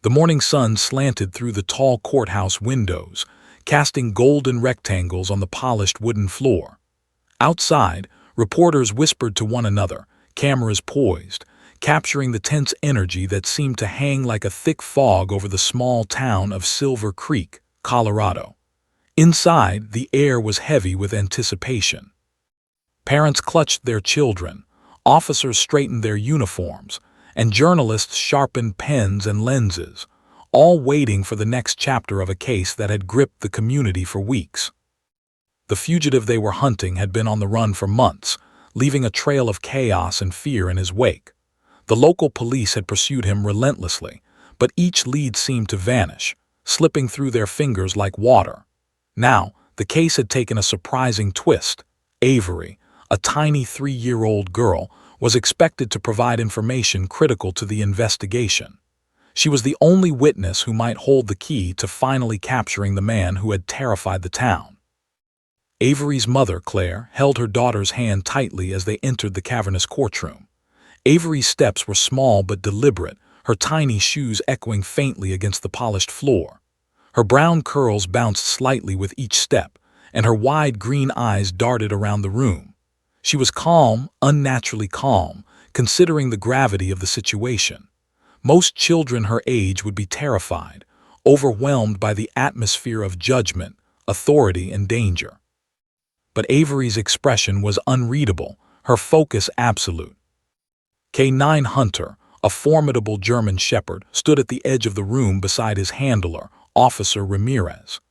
The morning sun slanted through the tall courthouse windows, casting golden rectangles on the polished wooden floor. Outside, reporters whispered to one another, cameras poised, capturing the tense energy that seemed to hang like a thick fog over the small town of Silver Creek, Colorado. Inside, the air was heavy with anticipation. Parents clutched their children, officers straightened their uniforms, and journalists sharpened pens and lenses, all waiting for the next chapter of a case that had gripped the community for weeks. The fugitive they were hunting had been on the run for months, leaving a trail of chaos and fear in his wake. The local police had pursued him relentlessly, but each lead seemed to vanish, slipping through their fingers like water. Now, the case had taken a surprising twist. Avery, a tiny 3-year-old girl, was expected to provide information critical to the investigation. She was the only witness who might hold the key to finally capturing the man who had terrified the town. Avery's mother, Claire, held her daughter's hand tightly as they entered the cavernous courtroom. Avery's steps were small but deliberate, her tiny shoes echoing faintly against the polished floor. Her brown curls bounced slightly with each step, and her wide green eyes darted around the room. She was calm, unnaturally calm, considering the gravity of the situation. Most children her age would be terrified, overwhelmed by the atmosphere of judgment, authority, and danger. But Avery's expression was unreadable, her focus absolute. K9 Hunter, a formidable German shepherd, stood at the edge of the room beside his handler, Officer Ramirez.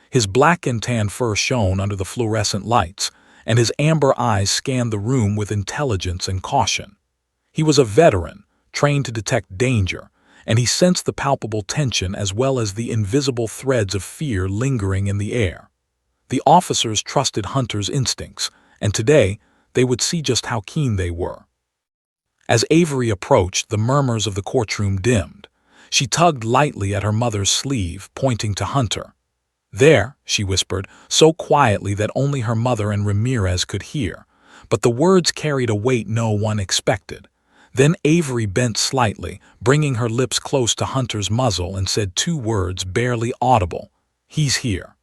His black and tan fur shone under the fluorescent lights, and his amber eyes scanned the room with intelligence and caution. He was a veteran, trained to detect danger, and he sensed the palpable tension as well as the invisible threads of fear lingering in the air. The officers trusted Hunter's instincts, and today they would see just how keen they were. As Avery approached, the murmurs of the courtroom dimmed. She tugged lightly at her mother's sleeve, pointing to Hunter. "There," she whispered, so quietly that only her mother and Ramirez could hear, but the words carried a weight no one expected. Then Avery bent slightly, bringing her lips close to Hunter's muzzle, and said 2 words barely audible, "He's here."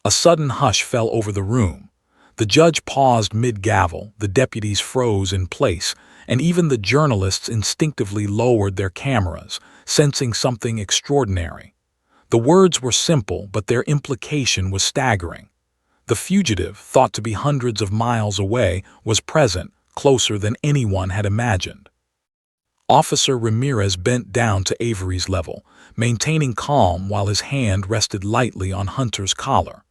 A sudden hush fell over the room. The judge paused mid-gavel, the deputies froze in place, and even the journalists instinctively lowered their cameras, sensing something extraordinary. The words were simple, but their implication was staggering. The fugitive, thought to be hundreds of miles away, was present, closer than anyone had imagined. Officer Ramirez bent down to Avery's level, maintaining calm while his hand rested lightly on Hunter's collar.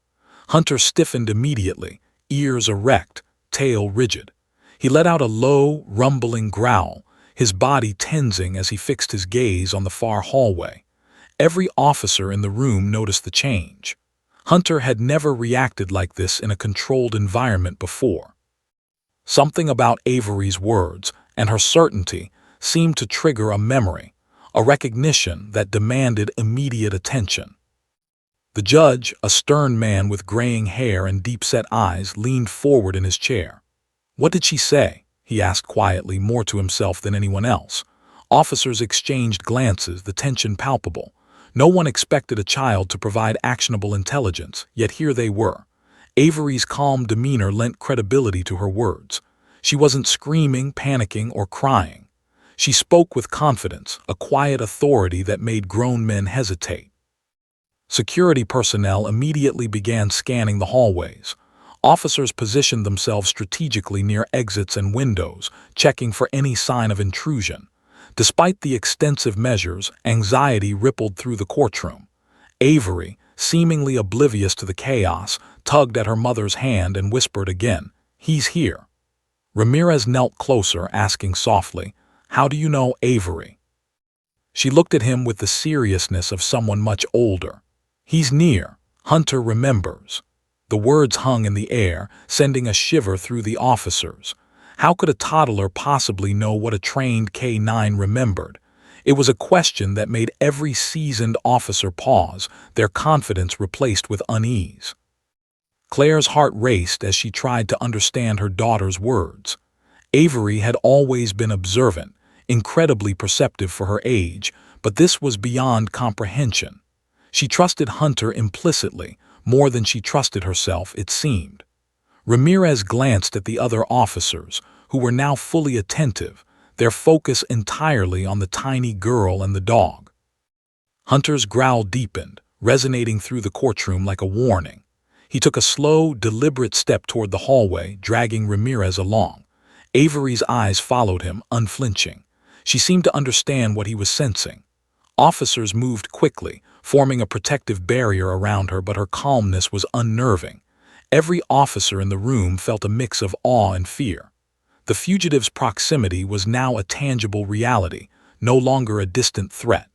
Hunter stiffened immediately, ears erect, tail rigid. He let out a low, rumbling growl, his body tensing as he fixed his gaze on the far hallway. Every officer in the room noticed the change. Hunter had never reacted like this in a controlled environment before. Something about Avery's words and her certainty seemed to trigger a memory, a recognition that demanded immediate attention. The judge, a stern man with graying hair and deep-set eyes, leaned forward in his chair. "What did she say?" he asked quietly, more to himself than anyone else. Officers exchanged glances, the tension palpable. No one expected a child to provide actionable intelligence, yet here they were. Avery's calm demeanor lent credibility to her words. She wasn't screaming, panicking, or crying. She spoke with confidence, a quiet authority that made grown men hesitate. Security personnel immediately began scanning the hallways. Officers positioned themselves strategically near exits and windows, checking for any sign of intrusion. Despite the extensive measures, anxiety rippled through the courtroom. Avery, seemingly oblivious to the chaos, tugged at her mother's hand and whispered again, "He's here." Ramirez knelt closer, asking softly, "How do you know Avery?" She looked at him with the seriousness of someone much older. "He's near. Hunter remembers." The words hung in the air, sending a shiver through the officers. How could a toddler possibly know what a trained K9 remembered? It was a question that made every seasoned officer pause, their confidence replaced with unease. Claire's heart raced as she tried to understand her daughter's words. Avery had always been observant, incredibly perceptive for her age, But this was beyond comprehension. She trusted Hunter implicitly, more than she trusted herself, it seemed. Ramirez glanced at the other officers, who were now fully attentive, their focus entirely on the tiny girl and the dog. Hunter's growl deepened, resonating through the courtroom like a warning. He took a slow, deliberate step toward the hallway, dragging Ramirez along. Avery's eyes followed him, unflinching. She seemed to understand what he was sensing. Officers moved quickly, forming a protective barrier around her, but her calmness was unnerving. Every officer in the room felt a mix of awe and fear. The fugitive's proximity was now a tangible reality, no longer a distant threat.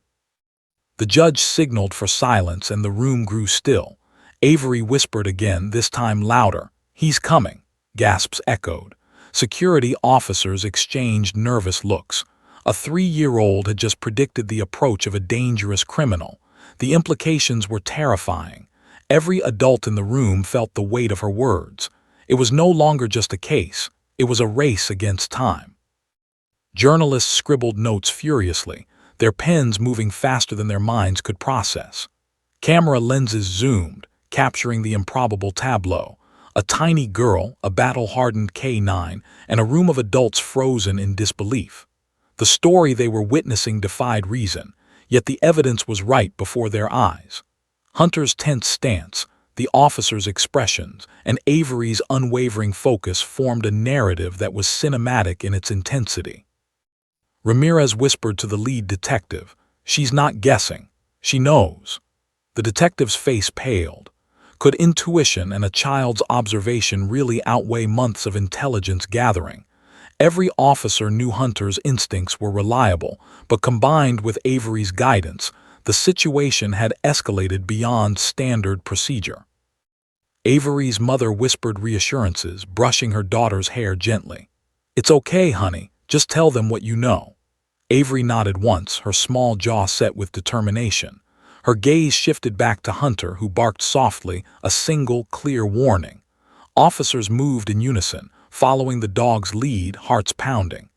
The judge signaled for silence and the room grew still. Avery whispered again, this time louder. "He's coming." Gasps echoed. Security officers exchanged nervous looks. A 3-year-old had just predicted the approach of a dangerous criminal. The implications were terrifying. Every adult in the room felt the weight of her words. It was no longer just a case. It was a race against time. Journalists scribbled notes furiously, their pens moving faster than their minds could process. Camera lenses zoomed, capturing the improbable tableau. A tiny girl, a battle-hardened K-9, and a room of adults frozen in disbelief. The story they were witnessing defied reason, yet the evidence was right before their eyes. Hunter's tense stance, the officer's expressions, and Avery's unwavering focus formed a narrative that was cinematic in its intensity. Ramirez whispered to the lead detective, "She's not guessing. She knows." The detective's face paled. Could intuition and a child's observation really outweigh months of intelligence gathering? Every officer knew Hunter's instincts were reliable, but combined with Avery's guidance, the situation had escalated beyond standard procedure. Avery's mother whispered reassurances, brushing her daughter's hair gently. "It's okay, honey. Just tell them what you know." Avery nodded once, her small jaw set with determination. Her gaze shifted back to Hunter, who barked softly, a single, clear warning. Officers moved in unison, following the dog's lead, hearts pounding.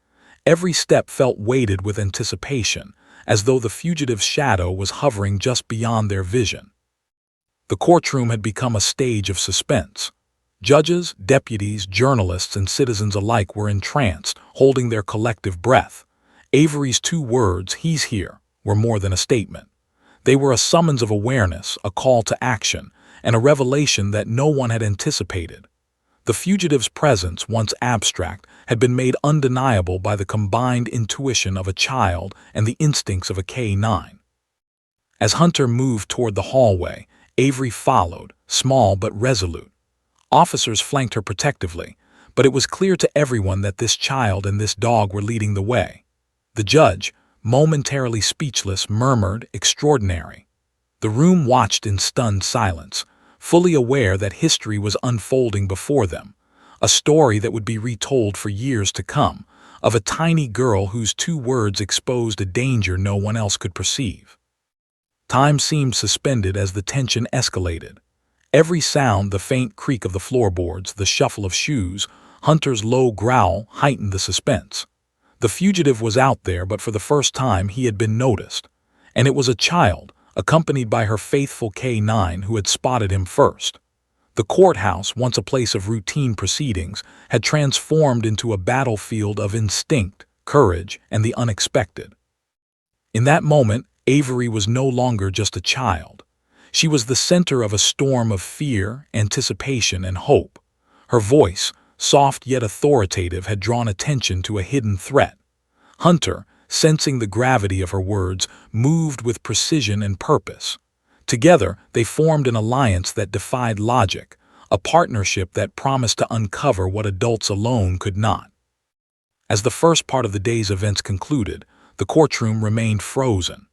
Every step felt weighted with anticipation, as though the fugitive's shadow was hovering just beyond their vision. The courtroom had become a stage of suspense. Judges, deputies, journalists, and citizens alike were entranced, holding their collective breath. Avery's 2 words, "He's here," were more than a statement. They were a summons of awareness, a call to action, and a revelation that no one had anticipated. The fugitive's presence, once abstract, had been made undeniable by the combined intuition of a child and the instincts of a K-9. As Hunter moved toward the hallway, Avery followed, small but resolute. Officers flanked her protectively, but it was clear to everyone that this child and this dog were leading the way. The judge, momentarily speechless, murmured, "Extraordinary." The room watched in stunned silence, fully aware that history was unfolding before them, a story that would be retold for years to come, of a tiny girl whose 2 words exposed a danger no one else could perceive. Time seemed suspended as the tension escalated. Every sound, the faint creak of the floorboards, the shuffle of shoes, Hunter's low growl, heightened the suspense. The fugitive was out there, but for the first time he had been noticed. And it was a child, accompanied by her faithful K-9, who had spotted him first. The courthouse, once a place of routine proceedings, had transformed into a battlefield of instinct, courage, and the unexpected. In that moment, Avery was no longer just a child. She was the center of a storm of fear, anticipation, and hope. Her voice, soft yet authoritative, had drawn attention to a hidden threat. Hunter, sensing the gravity of her words, moved with precision and purpose. Together, they formed an alliance that defied logic, a partnership that promised to uncover what adults alone could not. As the first part of the day's events concluded, the courtroom remained frozen.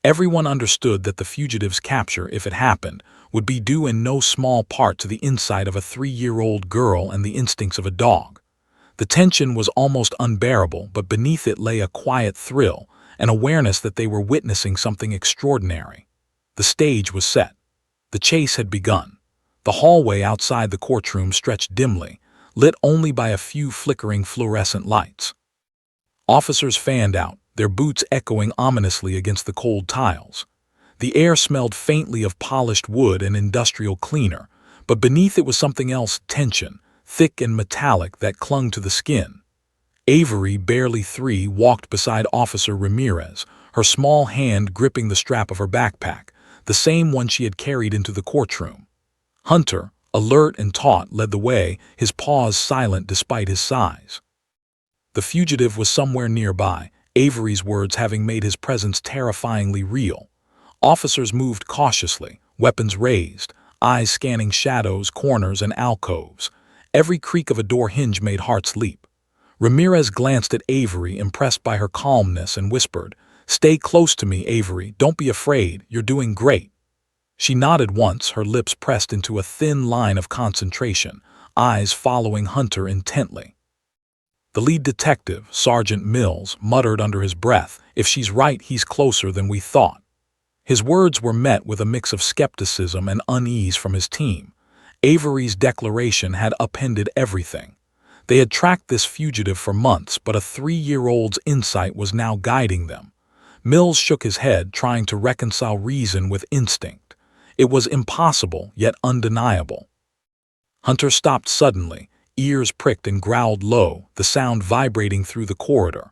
Everyone understood that the fugitive's capture, if it happened, would be due in no small part to the insight of a 3-year-old girl and the instincts of a dog. The tension was almost unbearable, but beneath it lay a quiet thrill, an awareness that they were witnessing something extraordinary. The stage was set. The chase had begun. The hallway outside the courtroom stretched dimly, lit only by a few flickering fluorescent lights. Officers fanned out, their boots echoing ominously against the cold tiles. The air smelled faintly of polished wood and industrial cleaner, but beneath it was something else: tension, thick and metallic, that clung to the skin. Avery, barely 3, walked beside Officer Ramirez, her small hand gripping the strap of her backpack, the same one she had carried into the courtroom. Hunter, alert and taut, led the way, his paws silent despite his size. The fugitive was somewhere nearby, Avery's words having made his presence terrifyingly real. Officers moved cautiously, weapons raised, eyes scanning shadows, corners, and alcoves. Every creak of a door hinge made hearts leap. Ramirez glanced at Avery, impressed by her calmness, and whispered, "Stay close to me, Avery. Don't be afraid. You're doing great." She nodded once, her lips pressed into a thin line of concentration, eyes following Hunter intently. The lead detective, Sergeant Mills, muttered under his breath, "If she's right, he's closer than we thought." His words were met with a mix of skepticism and unease from his team. Avery's declaration had upended everything. They had tracked this fugitive for months, but a 3-year-old's insight was now guiding them. Mills shook his head, trying to reconcile reason with instinct. It was impossible, yet undeniable. Hunter stopped suddenly, ears pricked, and growled low, the sound vibrating through the corridor.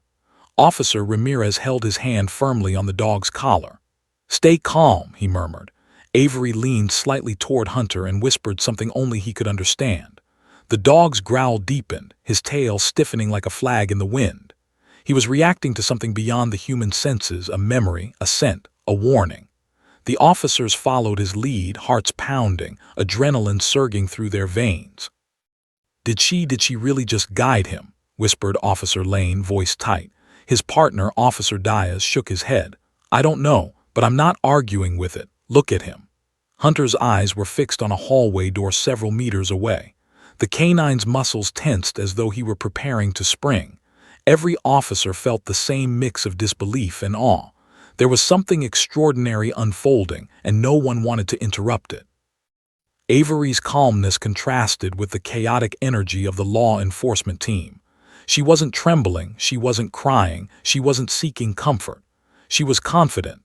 Officer Ramirez held his hand firmly on the dog's collar. "Stay calm," he murmured. Avery leaned slightly toward Hunter and whispered something only he could understand. The dog's growl deepened, his tail stiffening like a flag in the wind. He was reacting to something beyond the human senses, a memory, a scent, a warning. The officers followed his lead, hearts pounding, adrenaline surging through their veins. Did she really just guide him?" whispered Officer Lane, voice tight. His partner, Officer Diaz, shook his head. "I don't know, but I'm not arguing with it. Look at him." Hunter's eyes were fixed on a hallway door several meters away. The canine's muscles tensed as though he were preparing to spring. Every officer felt the same mix of disbelief and awe. There was something extraordinary unfolding, and no one wanted to interrupt it. Avery's calmness contrasted with the chaotic energy of the law enforcement team. She wasn't trembling, she wasn't crying, she wasn't seeking comfort. She was confident.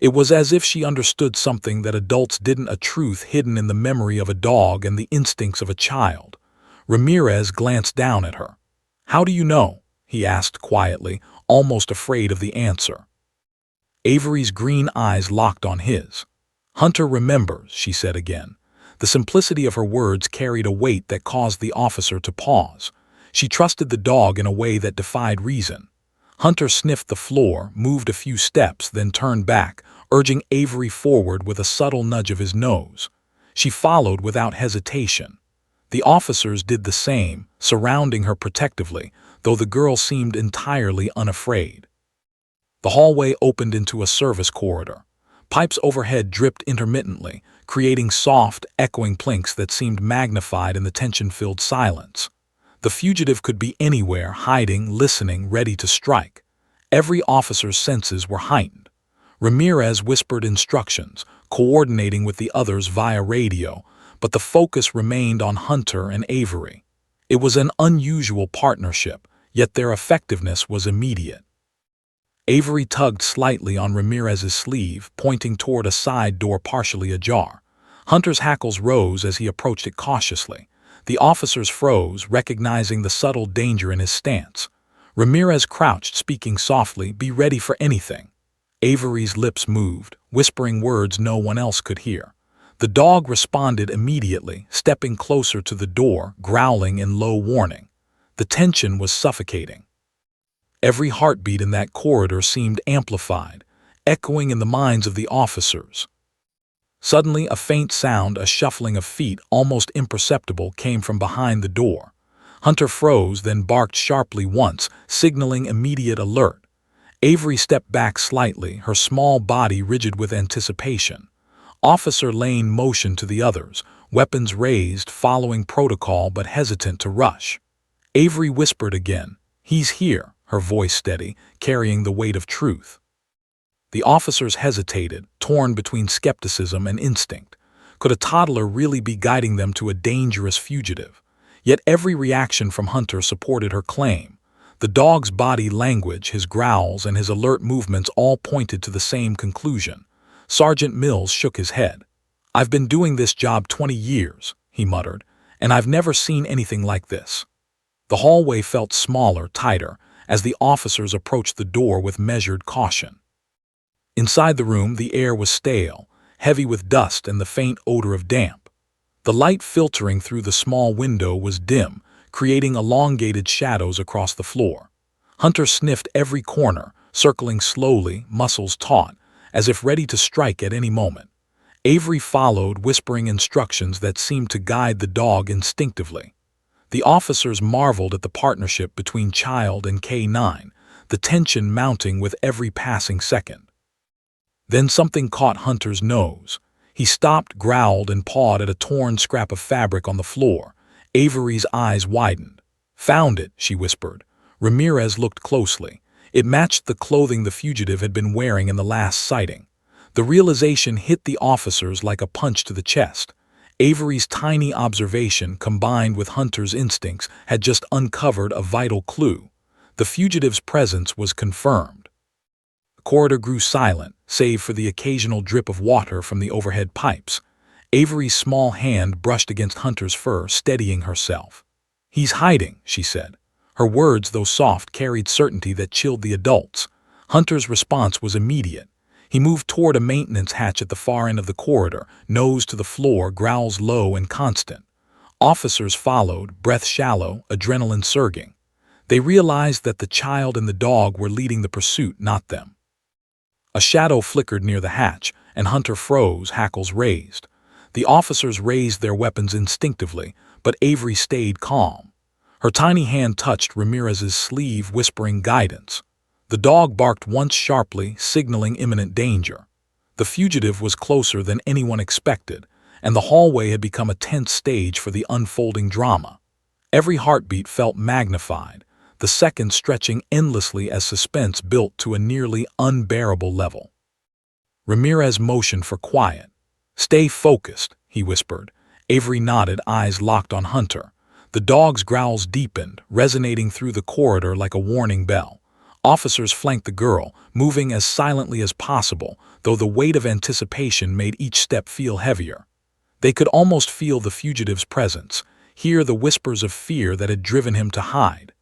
It was as if she understood something that adults didn't: a truth hidden in the memory of a dog and the instincts of a child. Ramirez glanced down at her. "How do you know?" he asked quietly, almost afraid of the answer. Avery's green eyes locked on his. "Hunter remembers," she said again. The simplicity of her words carried a weight that caused the officer to pause. She trusted the dog in a way that defied reason. Hunter sniffed the floor, moved a few steps, then turned back, urging Avery forward with a subtle nudge of his nose. She followed without hesitation. The officers did the same, surrounding her protectively, though the girl seemed entirely unafraid. The hallway opened into a service corridor. Pipes overhead dripped intermittently, creating soft, echoing plinks that seemed magnified in the tension-filled silence. The fugitive could be anywhere, hiding, listening, ready to strike. Every officer's senses were heightened. Ramirez whispered instructions, coordinating with the others via radio, but the focus remained on Hunter and Avery. It was an unusual partnership, yet their effectiveness was immediate. Avery tugged slightly on Ramirez's sleeve, pointing toward a side door partially ajar. Hunter's hackles rose as he approached it cautiously. The officers froze, recognizing the subtle danger in his stance. Ramirez crouched, speaking softly, "Be ready for anything." Avery's lips moved, whispering words no one else could hear. The dog responded immediately, stepping closer to the door, growling in low warning. The tension was suffocating. Every heartbeat in that corridor seemed amplified, echoing in the minds of the officers. Suddenly, a faint sound, a shuffling of feet, almost imperceptible, came from behind the door. Hunter froze, then barked sharply once, signaling immediate alert. Avery stepped back slightly, her small body rigid with anticipation. Officer Lane motioned to the others, weapons raised, following protocol but hesitant to rush. Avery whispered again, "He's here," her voice steady, carrying the weight of truth. The officers hesitated, torn between skepticism and instinct. Could a toddler really be guiding them to a dangerous fugitive? Yet every reaction from Hunter supported her claim. The dog's body language, his growls, and his alert movements all pointed to the same conclusion. Sergeant Mills shook his head. "I've been doing this job 20 years, he muttered, "and I've never seen anything like this." The hallway felt smaller, tighter, as the officers approached the door with measured caution. Inside the room, the air was stale, heavy with dust and the faint odor of damp. The light filtering through the small window was dim, creating elongated shadows across the floor. Hunter sniffed every corner, circling slowly, muscles taut, as if ready to strike at any moment. Avery followed, whispering instructions that seemed to guide the dog instinctively. The officers marveled at the partnership between Child and K9, the tension mounting with every passing second. Then something caught Hunter's nose. He stopped, growled, and pawed at a torn scrap of fabric on the floor. Avery's eyes widened. "Found it," she whispered. Ramirez looked closely. It matched the clothing the fugitive had been wearing in the last sighting. The realization hit the officers like a punch to the chest. Avery's tiny observation, combined with Hunter's instincts, had just uncovered a vital clue. The fugitive's presence was confirmed. The corridor grew silent, save for the occasional drip of water from the overhead pipes. Avery's small hand brushed against Hunter's fur, steadying herself. "He's hiding," she said. Her words, though soft, carried certainty that chilled the adults. Hunter's response was immediate. He moved toward a maintenance hatch at the far end of the corridor, nose to the floor, growls low and constant. Officers followed, breath shallow, adrenaline surging. They realized that the child and the dog were leading the pursuit, not them. A shadow flickered near the hatch, and Hunter froze, hackles raised. The officers raised their weapons instinctively, but Avery stayed calm. Her tiny hand touched Ramirez's sleeve, whispering guidance. The dog barked once sharply, signaling imminent danger. The fugitive was closer than anyone expected, and the hallway had become a tense stage for the unfolding drama. Every heartbeat felt magnified, the seconds stretching endlessly as suspense built to a nearly unbearable level. Ramirez motioned for quiet. "Stay focused," he whispered. Avery nodded, eyes locked on Hunter. The dog's growls deepened, resonating through the corridor like a warning bell. Officers flanked the girl, moving as silently as possible, though the weight of anticipation made each step feel heavier. They could almost feel the fugitive's presence, hear the whispers of fear that had driven him to hide.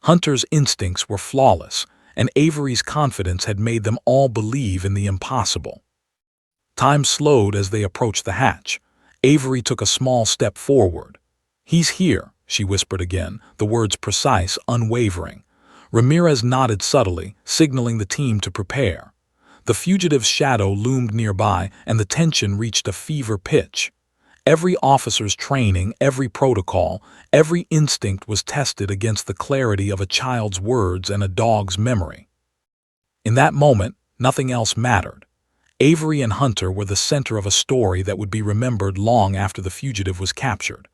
Hunter's instincts were flawless, and Avery's confidence had made them all believe in the impossible. Time slowed as they approached the hatch. Avery took a small step forward. "He's here," she whispered again, the words precise, unwavering. Ramirez nodded subtly, signaling the team to prepare. The fugitive's shadow loomed nearby, and the tension reached a fever pitch. Every officer's training, every protocol, every instinct was tested against the clarity of a child's words and a dog's memory. In that moment, nothing else mattered. Avery and Hunter were the center of a story that would be remembered long after the fugitive was captured.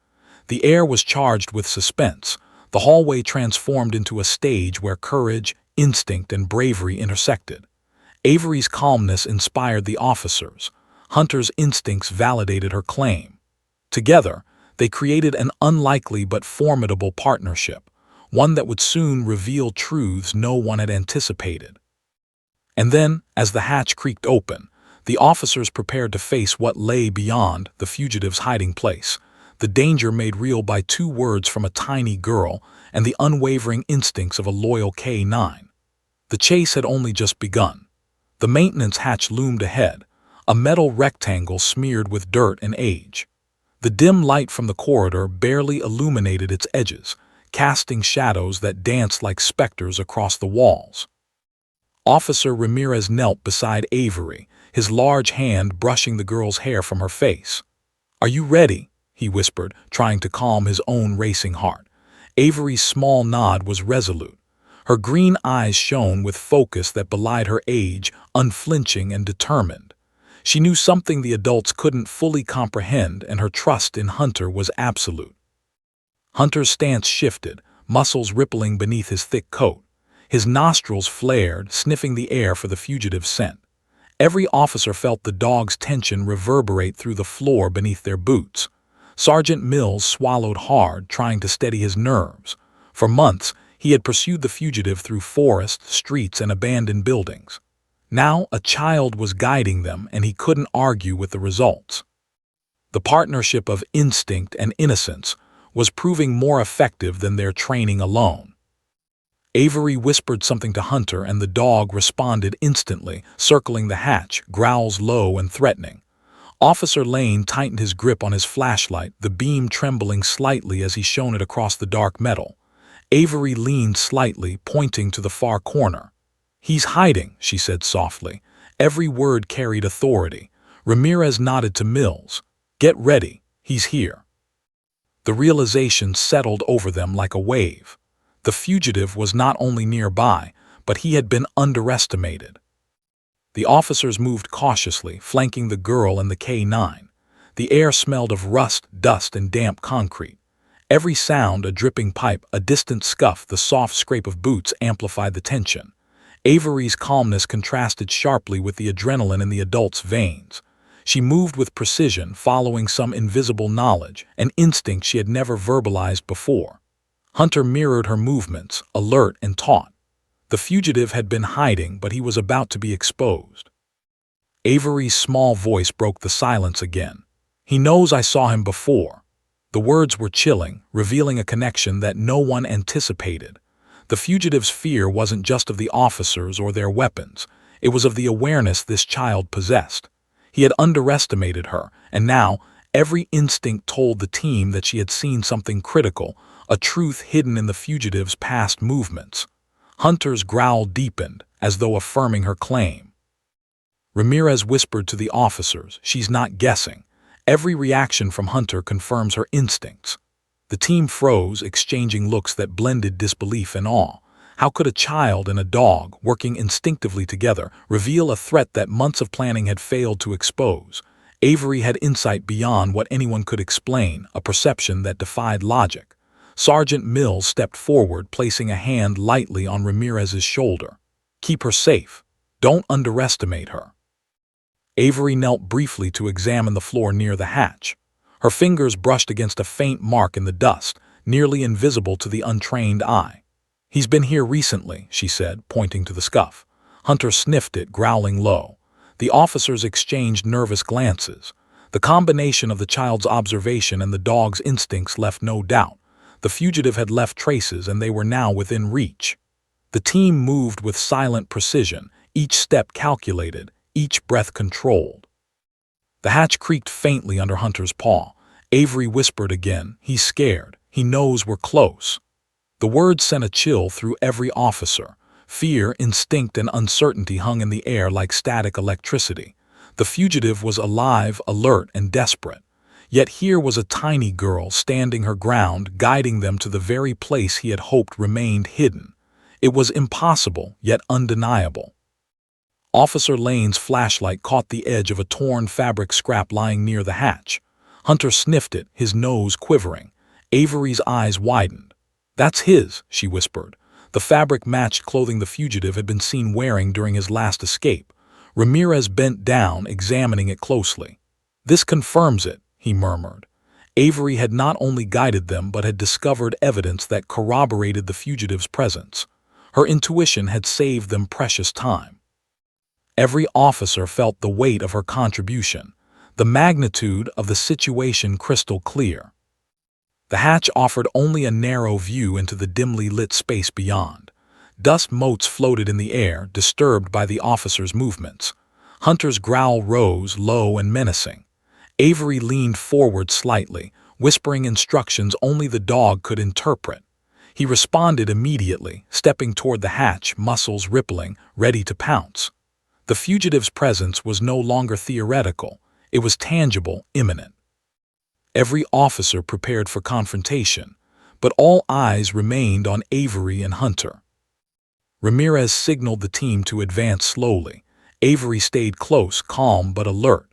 The air was charged with suspense, the hallway transformed into a stage where courage, instinct, and bravery intersected. Avery's calmness inspired the officers. Hunter's instincts validated her claim. Together, they created an unlikely but formidable partnership, one that would soon reveal truths no one had anticipated. And then, as the hatch creaked open, the officers prepared to face what lay beyond the fugitive's hiding place. The danger made real by 2 words from a tiny girl and the unwavering instincts of a loyal K9. The chase had only just begun. The maintenance hatch loomed ahead, a metal rectangle smeared with dirt and age. The dim light from the corridor barely illuminated its edges, casting shadows that danced like specters across the walls. Officer Ramirez knelt beside Avery, his large hand brushing the girl's hair from her face. "Are you ready?" he whispered, trying to calm his own racing heart. Avery's small nod was resolute. Her green eyes shone with focus that belied her age, unflinching and determined. She knew something the adults couldn't fully comprehend, and her trust in Hunter was absolute. Hunter's stance shifted, muscles rippling beneath his thick coat. His nostrils flared, sniffing the air for the fugitive's scent. Every officer felt the dog's tension reverberate through the floor beneath their boots. Sergeant Mills swallowed hard, trying to steady his nerves. For months, He had pursued the fugitive through forests, streets, and abandoned buildings. Now a child was guiding them, and he couldn't argue with the results. The partnership of instinct and innocence was proving more effective than their training alone. Avery whispered something to Hunter, and the dog responded instantly, circling the hatch, growls low and threatening. Officer Lane tightened his grip on his flashlight, the beam trembling slightly as he shone it across the dark metal. Avery leaned slightly, pointing to the far corner. "He's hiding," she said softly. Every word carried authority. Ramirez nodded to Mills. "Get ready, he's here." The realization settled over them like a wave. The fugitive was not only nearby, but he had been underestimated. The officers moved cautiously, flanking the girl and the K-9. The air smelled of rust, dust, and damp concrete. Every sound, a dripping pipe, a distant scuff, the soft scrape of boots amplified the tension. Avery's calmness contrasted sharply with the adrenaline in the adult's veins. She moved with precision, following some invisible knowledge, an instinct she had never verbalized before. Hunter mirrored her movements, alert and taut. The fugitive had been hiding, but he was about to be exposed. Avery's small voice broke the silence again. "He knows I saw him before." The words were chilling, revealing a connection that no one anticipated. The fugitive's fear wasn't just of the officers or their weapons. It was of the awareness this child possessed. He had underestimated her, and now every instinct told the team that she had seen something critical, a truth hidden in the fugitive's past movements. Hunter's growl deepened, as though affirming her claim. Ramirez whispered to the officers, "She's not guessing." Every reaction from Hunter confirms her instincts. The team froze, exchanging looks that blended disbelief and awe. How could a child and a dog, working instinctively together, reveal a threat that months of planning had failed to expose? Avery had insight beyond what anyone could explain, a perception that defied logic. Sergeant Mills stepped forward, placing a hand lightly on Ramirez's shoulder. "Keep her safe. Don't underestimate her." Avery knelt briefly to examine the floor near the hatch. Her fingers brushed against a faint mark in the dust, nearly invisible to the untrained eye. "He's been here recently," she said, pointing to the scuff. Hunter sniffed it, growling low. The officers exchanged nervous glances. The combination of the child's observation and the dog's instincts left no doubt. The fugitive had left traces, and they were now within reach. The team moved with silent precision, each step calculated, each breath controlled. The hatch creaked faintly under Hunter's paw. Avery whispered again, "He's scared. He knows we're close." The words sent a chill through every officer. Fear, instinct, and uncertainty hung in the air like static electricity. The fugitive was alive, alert, and desperate. Yet here was a tiny girl standing her ground, guiding them to the very place he had hoped remained hidden. It was impossible, yet undeniable. Officer Lane's flashlight caught the edge of a torn fabric scrap lying near the hatch. Hunter sniffed it, his nose quivering. Avery's eyes widened. "That's his," she whispered. The fabric matched clothing the fugitive had been seen wearing during his last escape. Ramirez bent down, examining it closely. "This confirms it," he murmured. Avery had not only guided them but had discovered evidence that corroborated the fugitive's presence. Her intuition had saved them precious time. Every officer felt the weight of her contribution, the magnitude of the situation crystal clear. The hatch offered only a narrow view into the dimly lit space beyond. Dust motes floated in the air, disturbed by the officers' movements. Hunter's growl rose, low and menacing. Avery leaned forward slightly, whispering instructions only the dog could interpret. He responded immediately, stepping toward the hatch, muscles rippling, ready to pounce. The fugitive's presence was no longer theoretical. It was tangible, imminent. Every officer prepared for confrontation, but all eyes remained on Avery and Hunter. Ramirez signaled the team to advance slowly. Avery stayed close, calm but alert.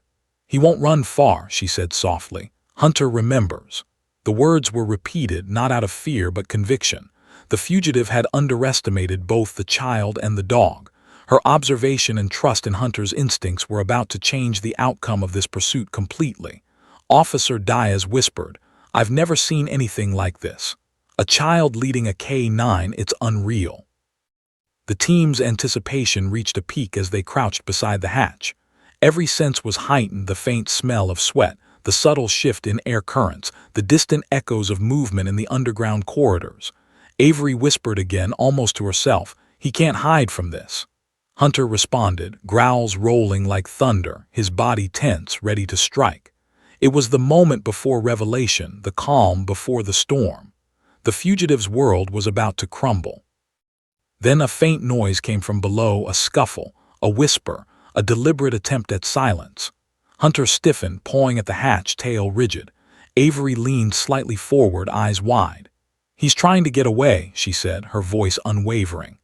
"He won't run far," she said softly. "Hunter remembers." The words were repeated, not out of fear but conviction. The fugitive had underestimated both the child and the dog. Her observation and trust in Hunter's instincts were about to change the outcome of this pursuit completely. Officer Diaz whispered, "I've never seen anything like this." A child leading a K-9, it's unreal. The team's anticipation reached a peak as they crouched beside the hatch. Every sense was heightened: the faint smell of sweat, the subtle shift in air currents, the distant echoes of movement in the underground corridors. Avery whispered again, almost to herself, "He can't hide from this." Hunter responded, growls rolling like thunder, his body tense, ready to strike. It was the moment before revelation, the calm before the storm. The fugitive's world was about to crumble. Then a faint noise came from below, a scuffle, a whisper, a deliberate attempt at silence. Hunter stiffened, pawing at the hatch, tail rigid. Avery leaned slightly forward, eyes wide. "He's trying to get away," she said, her voice unwavering.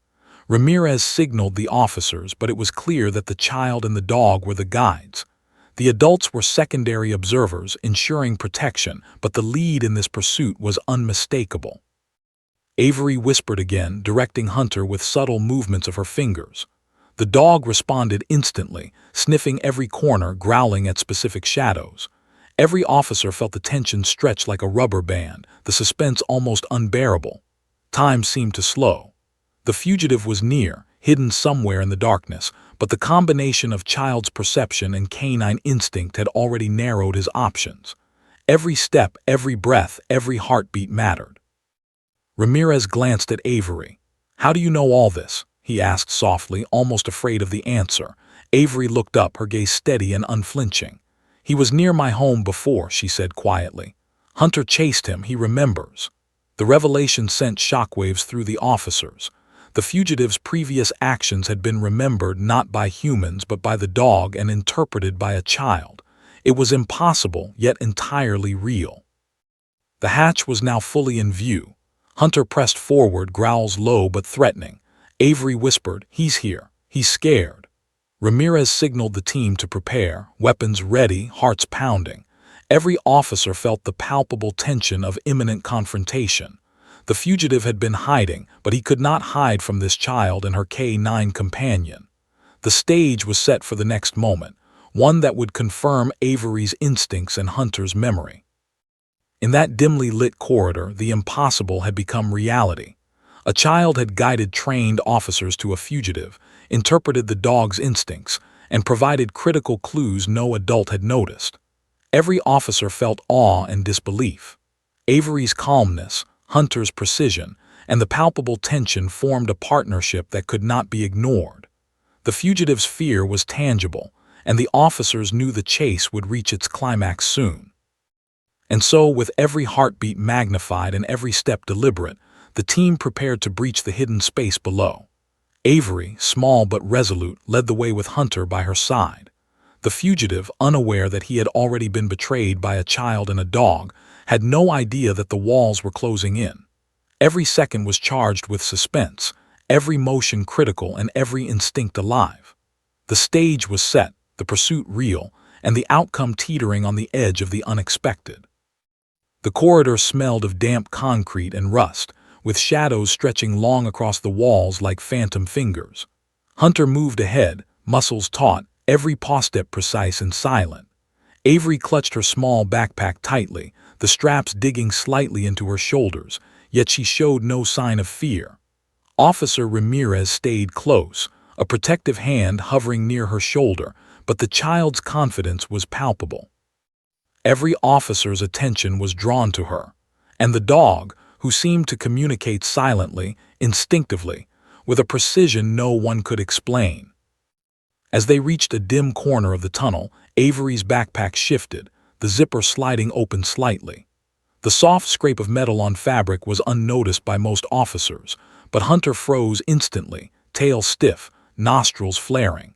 Ramirez signaled the officers, but it was clear that the child and the dog were the guides. The adults were secondary observers, ensuring protection, but the lead in this pursuit was unmistakable. Avery whispered again, directing Hunter with subtle movements of her fingers. The dog responded instantly, sniffing every corner, growling at specific shadows. Every officer felt the tension stretch like a rubber band, the suspense almost unbearable. Time seemed to slow. The fugitive was near, hidden somewhere in the darkness, but the combination of child's perception and canine instinct had already narrowed his options. Every step, every breath, every heartbeat mattered. Ramirez glanced at Avery. "How do you know all this?" he asked softly, almost afraid of the answer. Avery looked up, her gaze steady and unflinching. "He was near my home before," she said quietly. "Hunter chased him, he remembers." The revelation sent shockwaves through the officers. The fugitive's previous actions had been remembered not by humans but by the dog and interpreted by a child. It was impossible, yet entirely real. The hatch was now fully in view. Hunter pressed forward, growls low but threatening. Avery whispered, "He's here. He's scared." Ramirez signaled the team to prepare, weapons ready, hearts pounding. Every officer felt the palpable tension of imminent confrontation. The fugitive had been hiding, but he could not hide from this child and her K-9 companion. The stage was set for the next moment, one that would confirm Avery's instincts and Hunter's memory. In that dimly lit corridor, the impossible had become reality. A child had guided trained officers to a fugitive, interpreted the dog's instincts, and provided critical clues no adult had noticed. Every officer felt awe and disbelief. Avery's calmness, Hunter's precision, and the palpable tension formed a partnership that could not be ignored. The fugitive's fear was tangible, and the officers knew the chase would reach its climax soon. And so, with every heartbeat magnified and every step deliberate, the team prepared to breach the hidden space below. Avery, small but resolute, led the way with Hunter by her side. The fugitive, unaware that he had already been betrayed by a child and a dog, had no idea that the walls were closing in. Every second was charged with suspense, every motion critical and every instinct alive. The stage was set, the pursuit real, and the outcome teetering on the edge of the unexpected. The corridor smelled of damp concrete and rust, with shadows stretching long across the walls like phantom fingers. Hunter moved ahead, muscles taut, every paw step precise and silent. Avery clutched her small backpack tightly, the straps digging slightly into her shoulders, yet she showed no sign of fear. Officer Ramirez stayed close, a protective hand hovering near her shoulder, but the child's confidence was palpable. Every officer's attention was drawn to her, and the dog, who seemed to communicate silently, instinctively, with a precision no one could explain. As they reached a dim corner of the tunnel, Avery's backpack shifted, the zipper sliding open slightly. The soft scrape of metal on fabric was unnoticed by most officers, but Hunter froze instantly, tail stiff, nostrils flaring.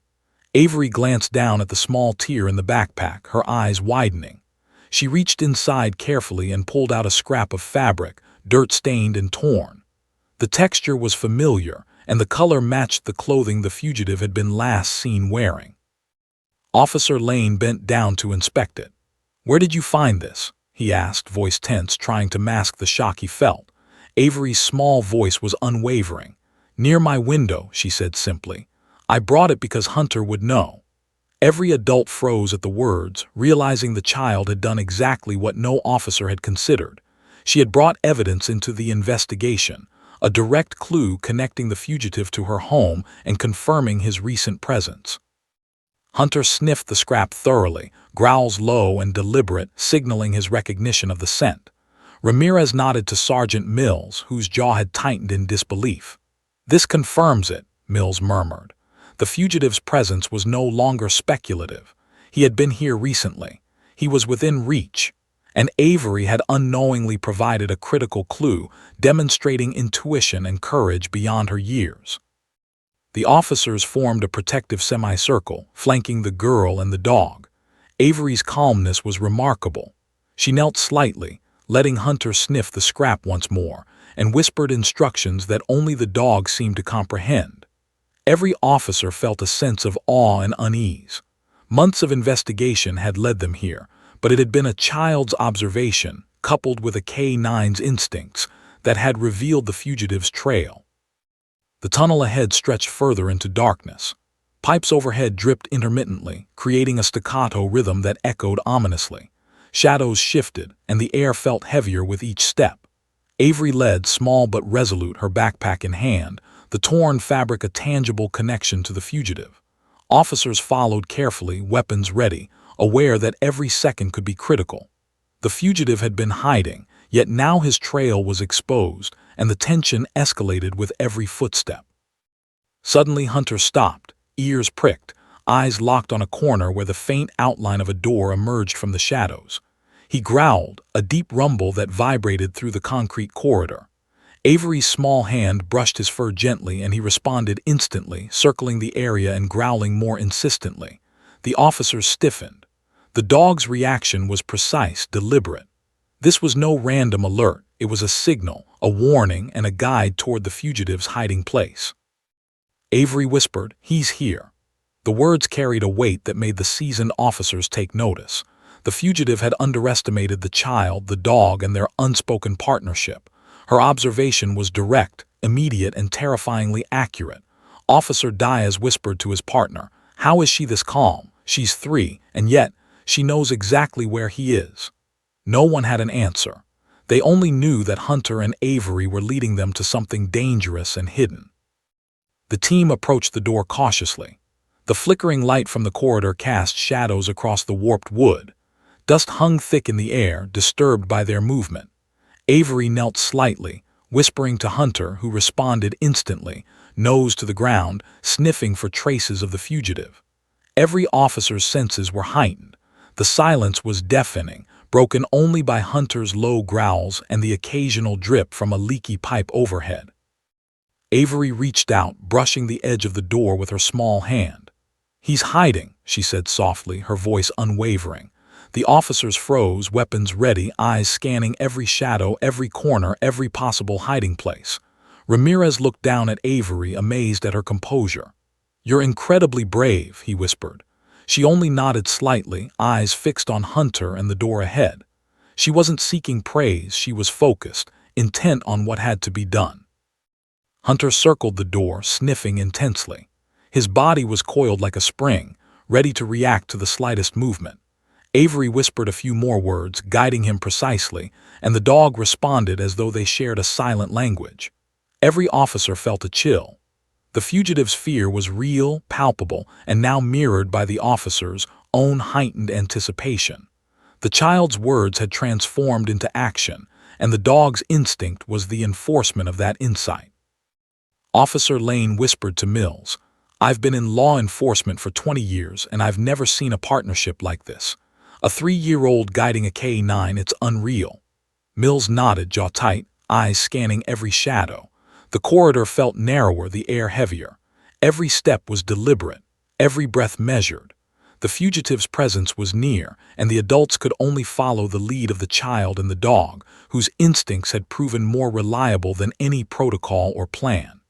Avery glanced down at the small tear in the backpack, her eyes widening. She reached inside carefully and pulled out a scrap of fabric, dirt-stained and torn. The texture was familiar, and the color matched the clothing the fugitive had been last seen wearing. Officer Lane bent down to inspect it. "Where did you find this?" he asked, voice tense, trying to mask the shock he felt. Avery's small voice was unwavering. "Near my window," she said simply. "I brought it because Hunter would know." Every adult froze at the words, realizing the child had done exactly what no officer had considered. She had brought evidence into the investigation, a direct clue connecting the fugitive to her home and confirming his recent presence. Hunter sniffed the scrap thoroughly, growls low and deliberate, signaling his recognition of the scent. Ramirez nodded to Sergeant Mills, whose jaw had tightened in disbelief. "This confirms it," Mills murmured. The fugitive's presence was no longer speculative. He had been here recently. He was within reach. And Avery had unknowingly provided a critical clue, demonstrating intuition and courage beyond her years. The officers formed a protective semicircle, flanking the girl and the dog. Avery's calmness was remarkable. She knelt slightly, letting Hunter sniff the scrap once more, and whispered instructions that only the dog seemed to comprehend. Every officer felt a sense of awe and unease. Months of investigation had led them here, but it had been a child's observation, coupled with a K-9's instincts, that had revealed the fugitive's trail. The tunnel ahead stretched further into darkness. Pipes overhead dripped intermittently, creating a staccato rhythm that echoed ominously. Shadows shifted, and the air felt heavier with each step. Avery led, small but resolute, her backpack in hand, the torn fabric a tangible connection to the fugitive. Officers followed carefully, weapons ready, aware that every second could be critical. The fugitive had been hiding, yet now his trail was exposed, and the tension escalated with every footstep. Suddenly Hunter stopped, ears pricked, eyes locked on a corner where the faint outline of a door emerged from the shadows. He growled, a deep rumble that vibrated through the concrete corridor. Avery's small hand brushed his fur gently, and he responded instantly, circling the area and growling more insistently. The officers stiffened. The dog's reaction was precise, deliberate. This was no random alert. It was a signal, a warning, and a guide toward the fugitive's hiding place. Avery whispered, "He's here." The words carried a weight that made the seasoned officers take notice. The fugitive had underestimated the child, the dog, and their unspoken partnership. Her observation was direct, immediate, and terrifyingly accurate. Officer Diaz whispered to his partner, "How is she this calm? She's 3, and yet she knows exactly where he is." No one had an answer. They only knew that Hunter and Avery were leading them to something dangerous and hidden. The team approached the door cautiously. The flickering light from the corridor cast shadows across the warped wood. Dust hung thick in the air, disturbed by their movement. Avery knelt slightly, whispering to Hunter, who responded instantly, nose to the ground, sniffing for traces of the fugitive. Every officer's senses were heightened. The silence was deafening, broken only by Hunter's low growls and the occasional drip from a leaky pipe overhead. Avery reached out, brushing the edge of the door with her small hand. "He's hiding," she said softly, her voice unwavering. The officers froze, weapons ready, eyes scanning every shadow, every corner, every possible hiding place. Ramirez looked down at Avery, amazed at her composure. "You're incredibly brave," he whispered. She only nodded slightly, eyes fixed on Hunter and the door ahead. She wasn't seeking praise, she was focused, intent on what had to be done. Hunter circled the door, sniffing intensely. His body was coiled like a spring, ready to react to the slightest movement. Avery whispered a few more words, guiding him precisely, and the dog responded as though they shared a silent language. Every officer felt a chill. The fugitive's fear was real, palpable, and now mirrored by the officer's own heightened anticipation. The child's words had transformed into action, and the dog's instinct was the enforcement of that insight. Officer Lane whispered to Mills, "I've been in law enforcement for 20 years, and I've never seen a partnership like this. A 3-year-old guiding a K-9, it's unreal." Mills nodded, jaw tight, eyes scanning every shadow. The corridor felt narrower, the air heavier. Every step was deliberate, every breath measured. The fugitive's presence was near, and the adults could only follow the lead of the child and the dog, whose instincts had proven more reliable than any protocol or plan.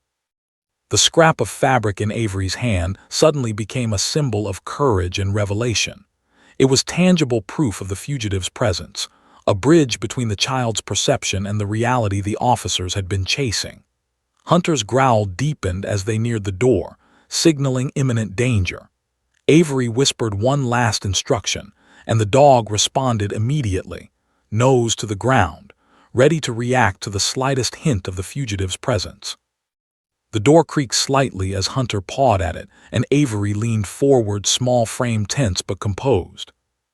The scrap of fabric in Avery's hand suddenly became a symbol of courage and revelation. It was tangible proof of the fugitive's presence, a bridge between the child's perception and the reality the officers had been chasing. Hunter's growl deepened as they neared the door, signaling imminent danger. Avery whispered one last instruction, and the dog responded immediately, nose to the ground. ready to react to the slightest hint of the fugitive's presence. The door creaked slightly as Hunter pawed at it, and Avery leaned forward, small frame tense but composed.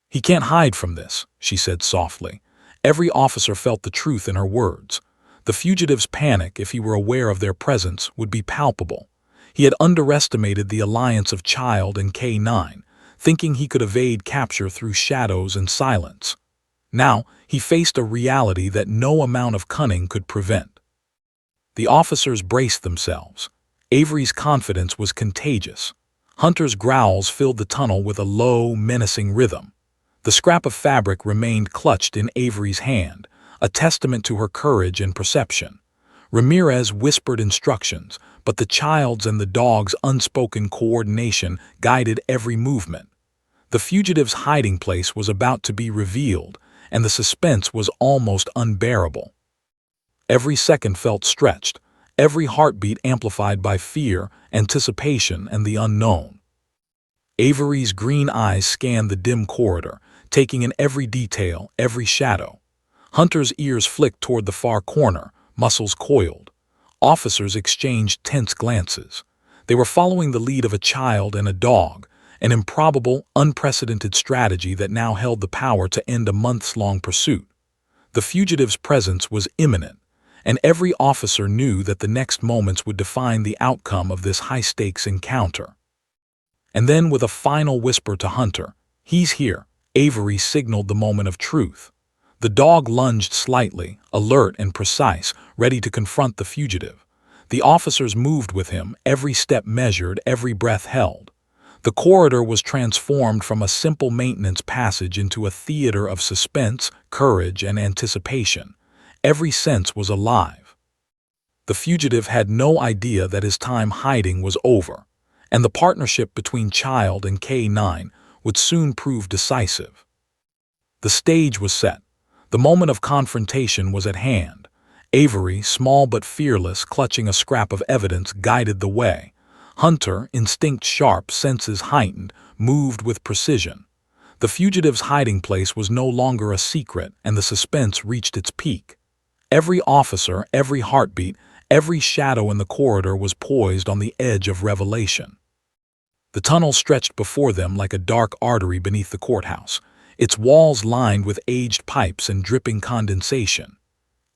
"He can't hide from this," she said softly. Every officer felt the truth in her words. The fugitive's panic, if he were aware of their presence, would be palpable. He had underestimated the alliance of Child and K9, thinking he could evade capture through shadows and silence. Now, he faced a reality that no amount of cunning could prevent. The officers braced themselves. Avery's confidence was contagious. Hunter's growls filled the tunnel with a low, menacing rhythm. The scrap of fabric remained clutched in Avery's hand, a testament to her courage and perception. Ramirez whispered instructions, but the child's and the dog's unspoken coordination guided every movement. The fugitive's hiding place was about to be revealed, and the suspense was almost unbearable. Every second felt stretched, every heartbeat amplified by fear, anticipation, and the unknown. Avery's green eyes scanned the dim corridor, taking in every detail, every shadow. Hunter's ears flicked toward the far corner, muscles coiled. Officers exchanged tense glances. They were following the lead of a child and a dog, an improbable, unprecedented strategy that now held the power to end a months-long pursuit. The fugitive's presence was imminent, and every officer knew that the next moments would define the outcome of this high-stakes encounter. And then, with a final whisper to Hunter, "He's here," Avery signaled the moment of truth. The dog lunged slightly, alert and precise, ready to confront the fugitive. The officers moved with him, every step measured, every breath held. The corridor was transformed from a simple maintenance passage into a theater of suspense, courage, and anticipation. Every sense was alive. The fugitive had no idea that his time hiding was over, and the partnership between Child and K9 would soon prove decisive. The stage was set. The moment of confrontation was at hand. Avery, small but fearless, clutching a scrap of evidence, guided the way. Hunter, instinct sharp, senses heightened, moved with precision. The fugitive's hiding place was no longer a secret, and the suspense reached its peak. Every officer, every heartbeat, every shadow in the corridor was poised on the edge of revelation. The tunnel stretched before them like a dark artery beneath the courthouse, its walls lined with aged pipes and dripping condensation.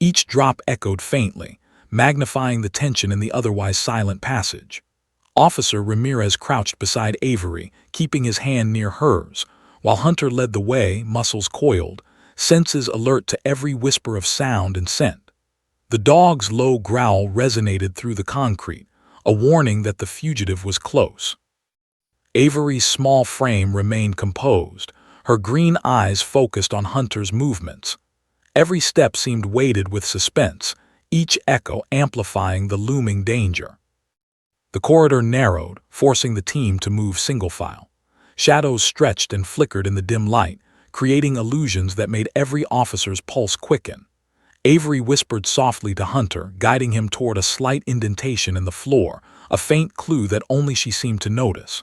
Each drop echoed faintly, magnifying the tension in the otherwise silent passage. Officer Ramirez crouched beside Avery, keeping his hand near hers, while Hunter led the way, muscles coiled, senses alert to every whisper of sound and scent. The dog's low growl resonated through the concrete, a warning that the fugitive was close. Avery's small frame remained composed, her green eyes focused on Hunter's movements. Every step seemed weighted with suspense, each echo amplifying the looming danger. The corridor narrowed, forcing the team to move single file. Shadows stretched and flickered in the dim light, creating illusions that made every officer's pulse quicken. Avery whispered softly to Hunter, guiding him toward a slight indentation in the floor, a faint clue that only she seemed to notice.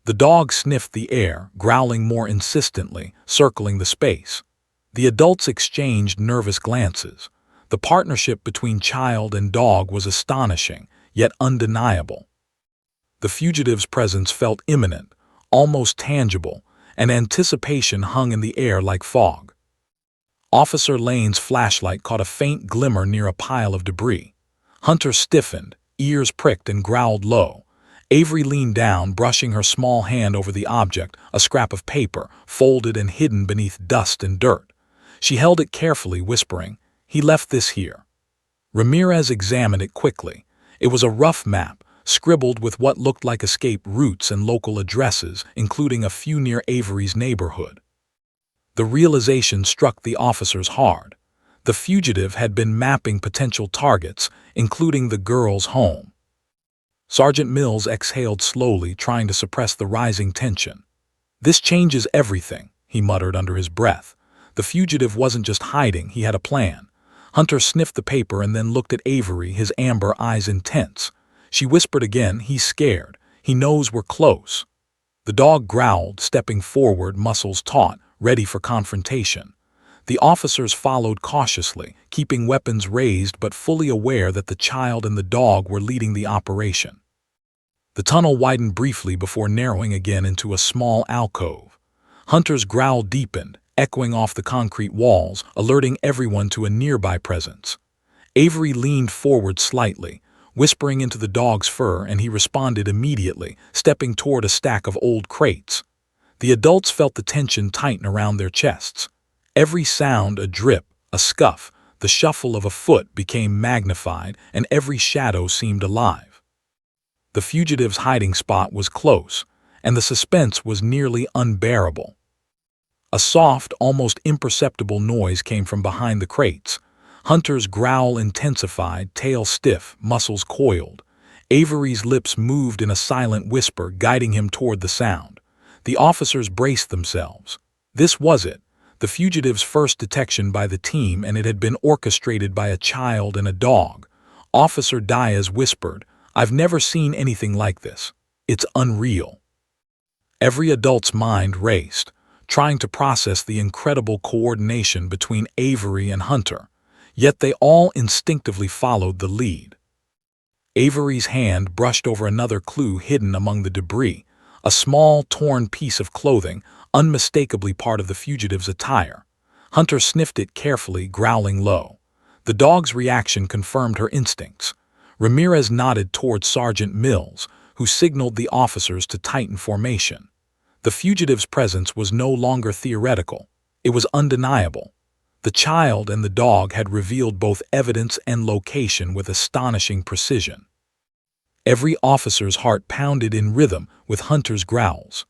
The dog sniffed the air, growling more insistently, circling the space. The adults exchanged nervous glances. The partnership between child and dog was astonishing, yet undeniable. The fugitive's presence felt imminent, almost tangible, and anticipation hung in the air like fog. Officer Lane's flashlight caught a faint glimmer near a pile of debris. Hunter stiffened, ears pricked, and growled low. Avery leaned down, brushing her small hand over the object, a scrap of paper, folded and hidden beneath dust and dirt. She held it carefully, whispering, "He left this here." Ramirez examined it quickly. It was a rough map, scribbled with what looked like escape routes and local addresses, including a few near Avery's neighborhood. The realization struck the officers hard. The fugitive had been mapping potential targets, including the girl's home. Sergeant Mills exhaled slowly, trying to suppress the rising tension. "This changes everything," he muttered under his breath. The fugitive wasn't just hiding, he had a plan. Hunter sniffed the paper and then looked at Avery, his amber eyes intense. She whispered again, "He's scared. He knows we're close." The dog growled, stepping forward, muscles taut, ready for confrontation. The officers followed cautiously, keeping weapons raised but fully aware that the child and the dog were leading the operation. The tunnel widened briefly before narrowing again into a small alcove. Hunter's growl deepened, echoing off the concrete walls, alerting everyone to a nearby presence. Avery leaned forward slightly, whispering into the dog's fur, and he responded immediately, stepping toward a stack of old crates. The adults felt the tension tighten around their chests. Every sound, a drip, a scuff, the shuffle of a foot became magnified, and every shadow seemed alive. The fugitive's hiding spot was close, and the suspense was nearly unbearable. A soft, almost imperceptible noise came from behind the crates. Hunter's growl intensified, tail stiff, muscles coiled. Avery's lips moved in a silent whisper, guiding him toward the sound. The officers braced themselves. This was it, the fugitive's first detection by the team, and it had been orchestrated by a child and a dog. Officer Diaz whispered, "I've never seen anything like this. It's unreal." Every adult's mind raced, trying to process the incredible coordination between Avery and Hunter. Yet they all instinctively followed the lead. Avery's hand brushed over another clue hidden among the debris, a small, torn piece of clothing, unmistakably part of the fugitive's attire. Hunter sniffed it carefully, growling low. The dog's reaction confirmed her instincts. Ramirez nodded toward Sergeant Mills, who signaled the officers to tighten formation. The fugitive's presence was no longer theoretical. It was undeniable. The child and the dog had revealed both evidence and location with astonishing precision. Every officer's heart pounded in rhythm with Hunter's growls.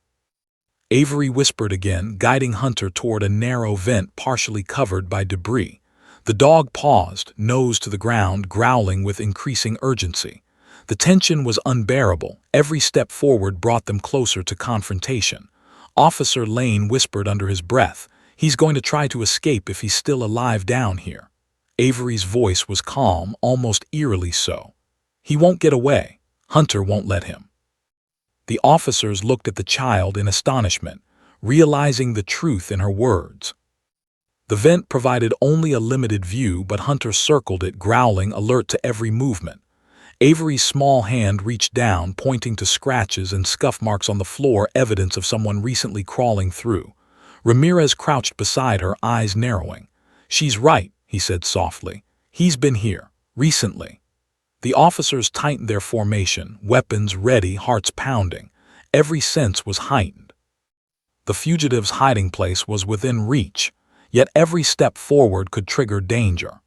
Avery whispered again, guiding Hunter toward a narrow vent partially covered by debris. The dog paused, nose to the ground, growling with increasing urgency. The tension was unbearable. Every step forward brought them closer to confrontation. Officer Lane whispered under his breath, "He's going to try to escape if he's still alive down here." Avery's voice was calm, almost eerily so. "He won't get away. Hunter won't let him." The officers looked at the child in astonishment, realizing the truth in her words. The vent provided only a limited view, but Hunter circled it, growling, alert to every movement. Avery's small hand reached down, pointing to scratches and scuff marks on the floor, evidence of someone recently crawling through. Ramirez crouched beside her, eyes narrowing. "She's right," he said softly. "He's been here, recently." The officers tightened their formation, weapons ready, hearts pounding. Every sense was heightened. The fugitive's hiding place was within reach, yet every step forward could trigger danger.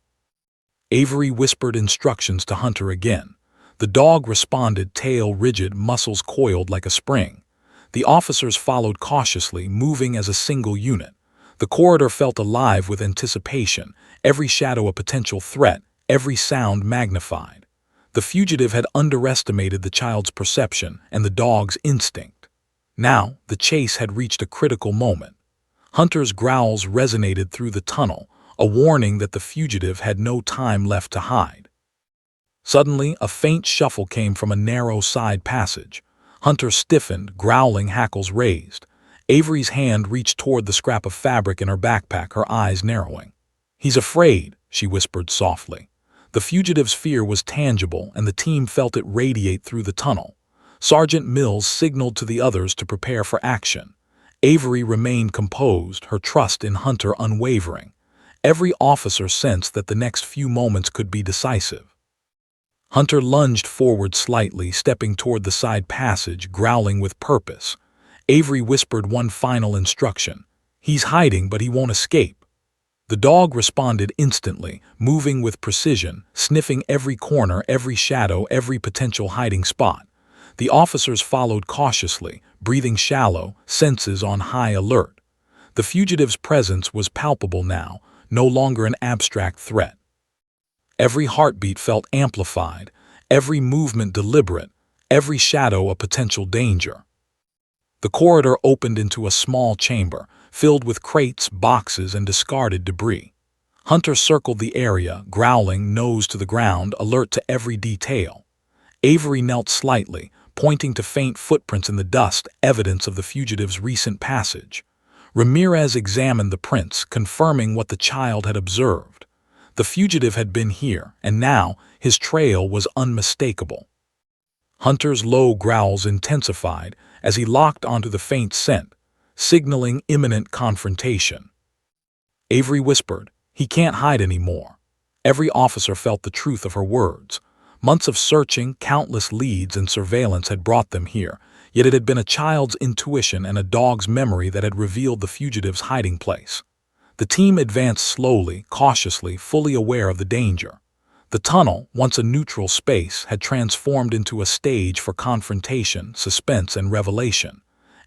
Avery whispered instructions to Hunter again. The dog responded, tail rigid, muscles coiled like a spring. The officers followed cautiously, moving as a single unit. The corridor felt alive with anticipation, every shadow a potential threat, every sound magnified. The fugitive had underestimated the child's perception and the dog's instinct. Now, the chase had reached a critical moment. Hunter's growls resonated through the tunnel, a warning that the fugitive had no time left to hide. Suddenly, a faint shuffle came from a narrow side passage. Hunter stiffened, growling, hackles raised. Avery's hand reached toward the scrap of fabric in her backpack, her eyes narrowing. "He's afraid," she whispered softly. The fugitive's fear was tangible, and the team felt it radiate through the tunnel. Sergeant Mills signaled to the others to prepare for action. Avery remained composed, her trust in Hunter unwavering. Every officer sensed that the next few moments could be decisive. Hunter lunged forward slightly, stepping toward the side passage, growling with purpose. Avery whispered one final instruction. "He's hiding, but he won't escape." The dog responded instantly, moving with precision, sniffing every corner, every shadow, every potential hiding spot. The officers followed cautiously, breathing shallow, senses on high alert. The fugitive's presence was palpable now, no longer an abstract threat. Every heartbeat felt amplified, every movement deliberate, every shadow a potential danger. The corridor opened into a small chamber, filled with crates, boxes, and discarded debris. Hunter circled the area, growling, nose to the ground, alert to every detail. Avery knelt slightly, pointing to faint footprints in the dust, evidence of the fugitive's recent passage. Ramirez examined the prints, confirming what the child had observed. The fugitive had been here, and now his trail was unmistakable. Hunter's low growls intensified as he locked onto the faint scent, signaling imminent confrontation. Avery whispered, "He can't hide anymore." Every officer felt the truth of her words. Months of searching, countless leads and surveillance had brought them here, yet it had been a child's intuition and a dog's memory that had revealed the fugitive's hiding place. The team advanced slowly, cautiously, fully aware of the danger. The tunnel, once a neutral space, had transformed into a stage for confrontation, suspense, and revelation.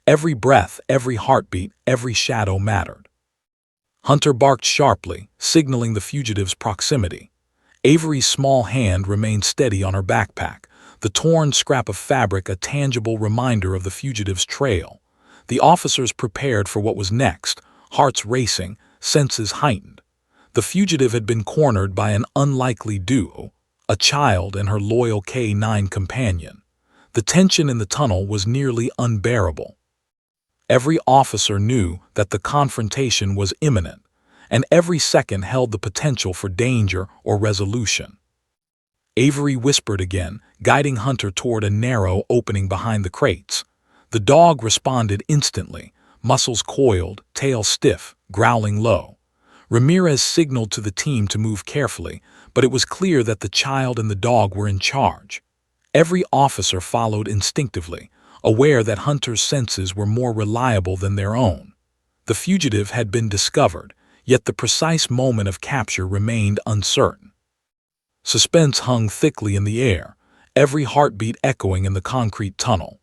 Every breath, every heartbeat, every shadow mattered. Hunter barked sharply, signaling the fugitive's proximity. Avery's small hand remained steady on her backpack, the torn scrap of fabric a tangible reminder of the fugitive's trail. The officers prepared for what was next, hearts racing, senses heightened. The fugitive had been cornered by an unlikely duo, a child and her loyal K-9 companion. The tension in the tunnel was nearly unbearable. Every officer knew that the confrontation was imminent, and every second held the potential for danger or resolution. Avery whispered again, guiding Hunter toward a narrow opening behind the crates. The dog responded instantly, muscles coiled, tail stiff, growling low. Ramirez signaled to the team to move carefully, but it was clear that the child and the dog were in charge. Every officer followed instinctively, aware that Hunter's senses were more reliable than their own. The fugitive had been discovered, yet the precise moment of capture remained uncertain. Suspense hung thickly in the air, every heartbeat echoing in the concrete tunnel.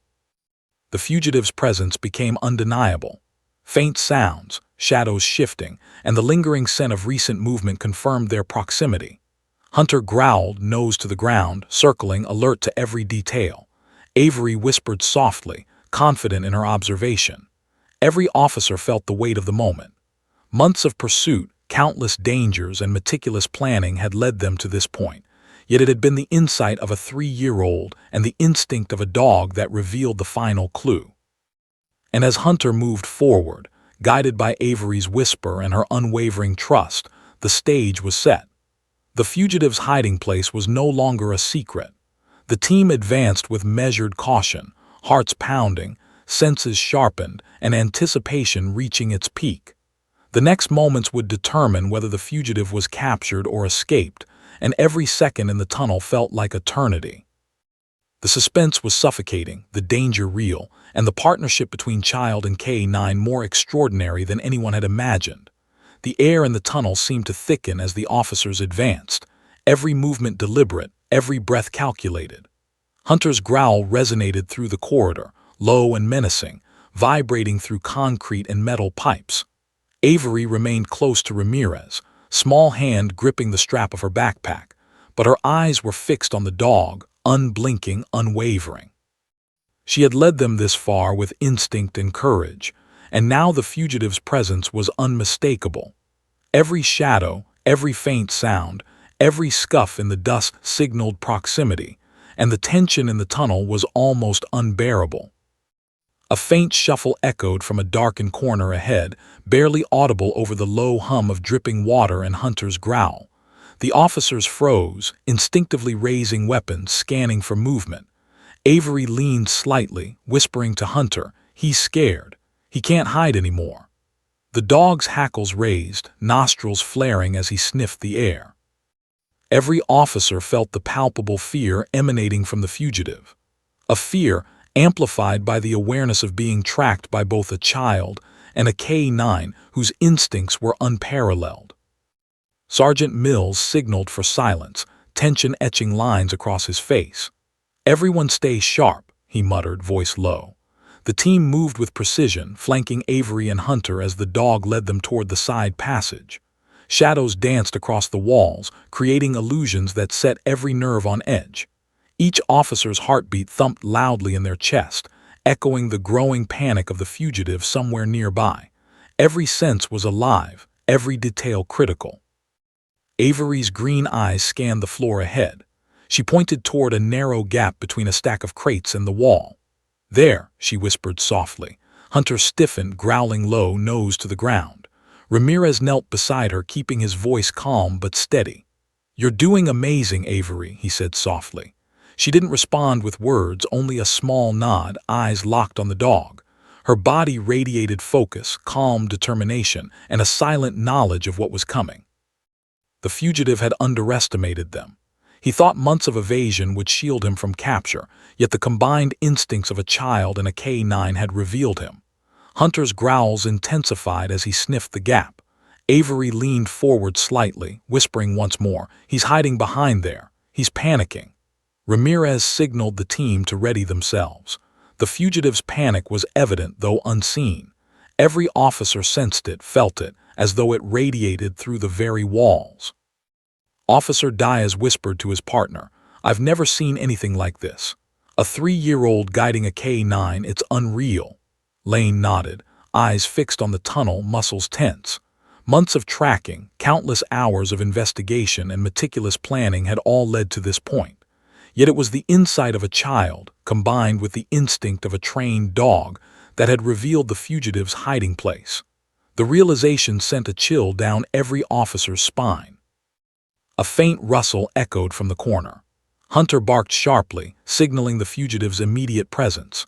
The fugitive's presence became undeniable. Faint sounds, shadows shifting, and the lingering scent of recent movement confirmed their proximity. Hunter growled, nose to the ground, circling, alert to every detail. Avery whispered softly, confident in her observation. Every officer felt the weight of the moment. Months of pursuit, countless dangers, and meticulous planning had led them to this point, yet it had been the insight of a 3-year-old and the instinct of a dog that revealed the final clue. And as Hunter moved forward, guided by Avery's whisper and her unwavering trust, the stage was set. The fugitive's hiding place was no longer a secret. The team advanced with measured caution, hearts pounding, senses sharpened, and anticipation reaching its peak. The next moments would determine whether the fugitive was captured or escaped, and every second in the tunnel felt like eternity. The suspense was suffocating, the danger real, and the partnership between Child and K-9 more extraordinary than anyone had imagined. The air in the tunnel seemed to thicken as the officers advanced, every movement deliberate, every breath calculated. Hunter's growl resonated through the corridor, low and menacing, vibrating through concrete and metal pipes. Avery remained close to Ramirez, small hand gripping the strap of her backpack, but her eyes were fixed on the dog, unblinking, unwavering. She had led them this far with instinct and courage, and now the fugitive's presence was unmistakable. Every shadow, every faint sound, every scuff in the dust signaled proximity, and the tension in the tunnel was almost unbearable. A faint shuffle echoed from a darkened corner ahead, barely audible over the low hum of dripping water and Hunter's growl. The officers froze, instinctively raising weapons, scanning for movement. Avery leaned slightly, whispering to Hunter, "He's scared. He can't hide anymore." The dog's hackles raised, nostrils flaring as he sniffed the air. Every officer felt the palpable fear emanating from the fugitive. A fear amplified by the awareness of being tracked by both a child and a K-9 whose instincts were unparalleled. Sergeant Mills signaled for silence, tension etching lines across his face. "Everyone stay sharp," he muttered, voice low. The team moved with precision, flanking Avery and Hunter as the dog led them toward the side passage. Shadows danced across the walls, creating illusions that set every nerve on edge. Each officer's heartbeat thumped loudly in their chest, echoing the growing panic of the fugitive somewhere nearby. Every sense was alive, every detail critical. Avery's green eyes scanned the floor ahead. She pointed toward a narrow gap between a stack of crates and the wall. "There," she whispered softly. Hunter stiffened, growling low, nose to the ground. Ramirez knelt beside her, keeping his voice calm but steady. "You're doing amazing, Avery," he said softly. She didn't respond with words, only a small nod, eyes locked on the dog. Her body radiated focus, calm determination, and a silent knowledge of what was coming. The fugitive had underestimated them. He thought months of evasion would shield him from capture, yet the combined instincts of a child and a K9 had revealed him. Hunter's growls intensified as he sniffed the gap. Avery leaned forward slightly, whispering once more, "He's hiding behind there. He's panicking." Ramirez signaled the team to ready themselves. The fugitive's panic was evident, though unseen. Every officer sensed it, felt it, as though it radiated through the very walls. Officer Diaz whispered to his partner, "I've never seen anything like this. A 3-year-old guiding a K9, it's unreal." Lane nodded, eyes fixed on the tunnel, muscles tense. Months of tracking, countless hours of investigation and meticulous planning had all led to this point. Yet it was the insight of a child, combined with the instinct of a trained dog, that had revealed the fugitive's hiding place. The realization sent a chill down every officer's spine. A faint rustle echoed from the corner. Hunter barked sharply, signaling the fugitive's immediate presence.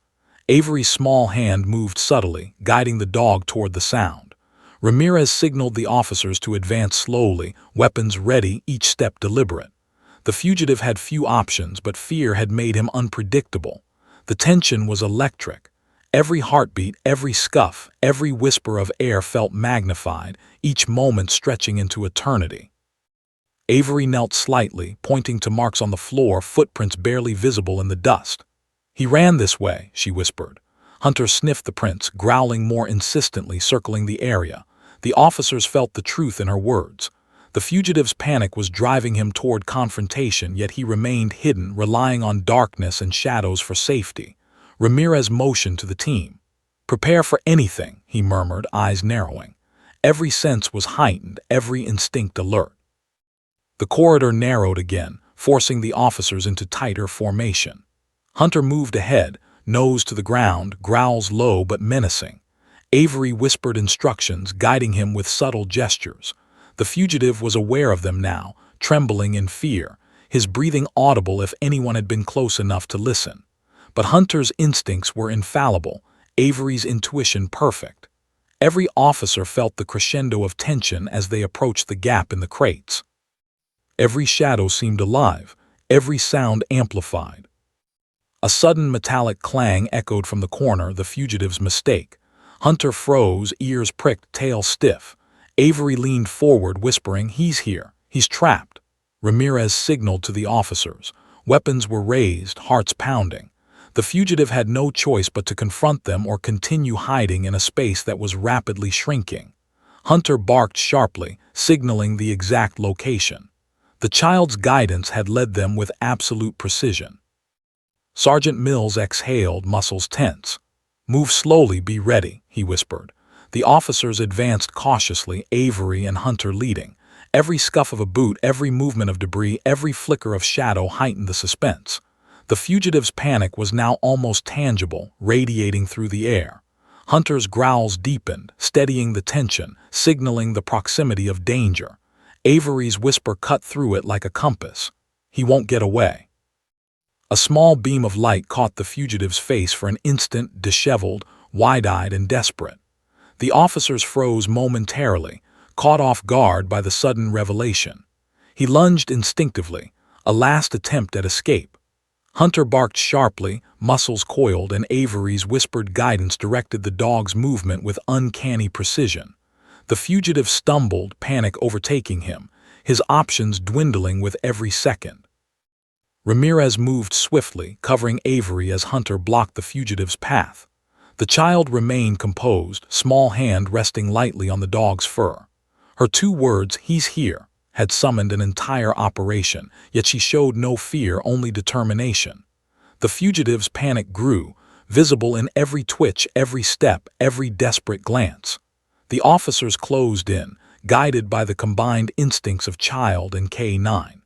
Avery's small hand moved subtly, guiding the dog toward the sound. Ramirez signaled the officers to advance slowly, weapons ready, each step deliberate. The fugitive had few options, but fear had made him unpredictable. The tension was electric. Every heartbeat, every scuff, every whisper of air felt magnified, each moment stretching into eternity. Avery knelt slightly, pointing to marks on the floor, footprints barely visible in the dust. "He ran this way," she whispered. Hunter sniffed the prints, growling more insistently, circling the area. The officers felt the truth in her words. The fugitive's panic was driving him toward confrontation, yet he remained hidden, relying on darkness and shadows for safety. Ramirez motioned to the team. "Prepare for anything," he murmured, eyes narrowing. Every sense was heightened, every instinct alert. The corridor narrowed again, forcing the officers into tighter formation. Hunter moved ahead, nose to the ground, growls low but menacing. Avery whispered instructions, guiding him with subtle gestures. The fugitive was aware of them now, trembling in fear, his breathing audible if anyone had been close enough to listen. But Hunter's instincts were infallible, Avery's intuition perfect. Every officer felt the crescendo of tension as they approached the gap in the crates. Every shadow seemed alive, every sound amplified. A sudden metallic clang echoed from the corner, the fugitive's mistake. Hunter froze, ears pricked, tail stiff. Avery leaned forward, whispering, "He's here. He's trapped." Ramirez signaled to the officers. Weapons were raised, hearts pounding. The fugitive had no choice but to confront them or continue hiding in a space that was rapidly shrinking. Hunter barked sharply, signaling the exact location. The child's guidance had led them with absolute precision. Sergeant Mills exhaled, muscles tense. "Move slowly, be ready," he whispered. The officers advanced cautiously, Avery and Hunter leading. Every scuff of a boot, every movement of debris, every flicker of shadow heightened the suspense. The fugitive's panic was now almost tangible, radiating through the air. Hunter's growls deepened, steadying the tension, signaling the proximity of danger. Avery's whisper cut through it like a compass. "He won't get away." A small beam of light caught the fugitive's face for an instant, disheveled, wide-eyed and desperate. The officers froze momentarily, caught off guard by the sudden revelation. He lunged instinctively, a last attempt at escape. Hunter barked sharply, muscles coiled, and Avery's whispered guidance directed the dog's movement with uncanny precision. The fugitive stumbled, panic overtaking him, his options dwindling with every second. Ramirez moved swiftly, covering Avery as Hunter blocked the fugitive's path. The child remained composed, small hand resting lightly on the dog's fur. Her 2 words, "He's here," had summoned an entire operation, yet she showed no fear, only determination. The fugitive's panic grew, visible in every twitch, every step, every desperate glance. The officers closed in, guided by the combined instincts of child and K9.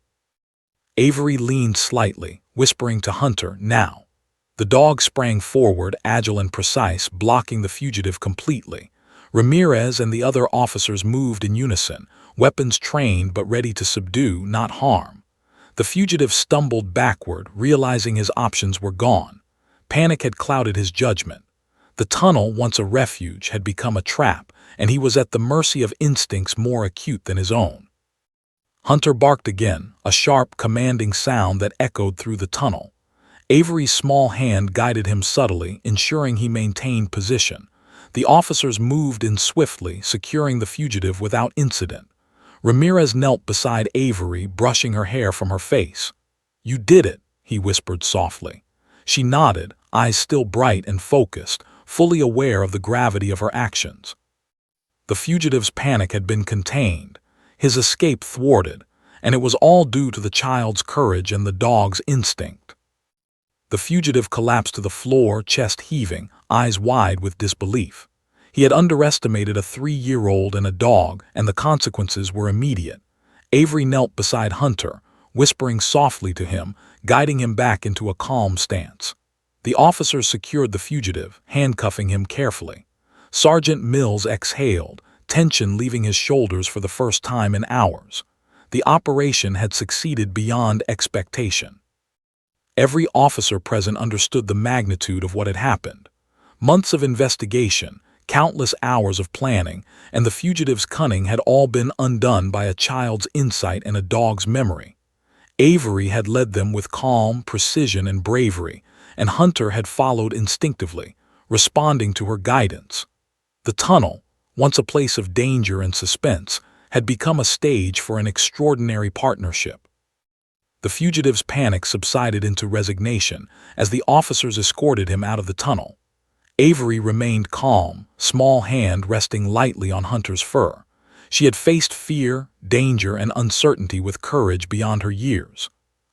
Avery leaned slightly, whispering to Hunter, "Now." The dog sprang forward, agile and precise, blocking the fugitive completely. Ramirez and the other officers moved in unison, weapons trained but ready to subdue, not harm. The fugitive stumbled backward, realizing his options were gone. Panic had clouded his judgment. The tunnel, once a refuge, had become a trap, and he was at the mercy of instincts more acute than his own. Hunter barked again, a sharp, commanding sound that echoed through the tunnel. Avery's small hand guided him subtly, ensuring he maintained position. The officers moved in swiftly, securing the fugitive without incident. Ramirez knelt beside Avery, brushing her hair from her face. "You did it," he whispered softly. She nodded, eyes still bright and focused, fully aware of the gravity of her actions. The fugitive's panic had been contained, his escape thwarted, and it was all due to the child's courage and the dog's instinct. The fugitive collapsed to the floor, chest heaving, eyes wide with disbelief. He had underestimated a 3-year-old and a dog, and the consequences were immediate. Avery knelt beside Hunter, whispering softly to him, guiding him back into a calm stance. The officers secured the fugitive, handcuffing him carefully. Sergeant Mills exhaled, tension leaving his shoulders for the first time in hours. The operation had succeeded beyond expectation. Every officer present understood the magnitude of what had happened. Months of investigation, countless hours of planning, and the fugitive's cunning had all been undone by a child's insight and a dog's memory. Avery had led them with calm, precision, and bravery, and Hunter had followed instinctively, responding to her guidance. The tunnel, once a place of danger and suspense, had become a stage for an extraordinary partnership. The fugitive's panic subsided into resignation as the officers escorted him out of the tunnel. Avery remained calm, small hand resting lightly on Hunter's fur. She had faced fear, danger, and uncertainty with courage beyond her years.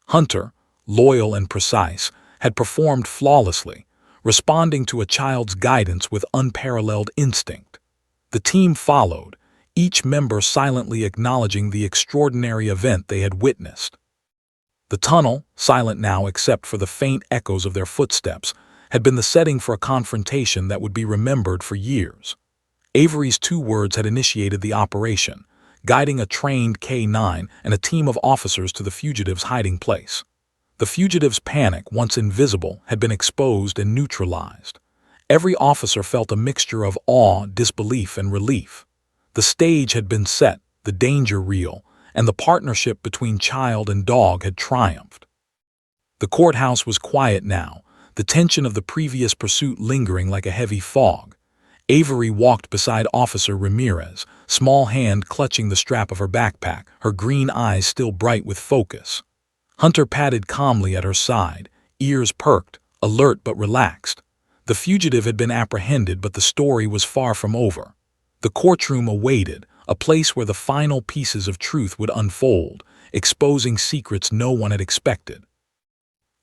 Hunter, loyal and precise, had performed flawlessly, responding to a child's guidance with unparalleled instinct. The team followed, each member silently acknowledging the extraordinary event they had witnessed. The tunnel, silent now except for the faint echoes of their footsteps, had been the setting for a confrontation that would be remembered for years. Avery's 2 words had initiated the operation, guiding a trained K-9 and a team of officers to the fugitive's hiding place. The fugitive's panic, once invisible, had been exposed and neutralized. Every officer felt a mixture of awe, disbelief, and relief. The stage had been set, the danger real, and the partnership between child and dog had triumphed. The courthouse was quiet now, the tension of the previous pursuit lingering like a heavy fog. Avery walked beside Officer Ramirez, small hand clutching the strap of her backpack, her green eyes still bright with focus. Hunter padded calmly at her side, ears perked, alert but relaxed. The fugitive had been apprehended, but the story was far from over. The courtroom awaited, a place where the final pieces of truth would unfold, exposing secrets no one had expected.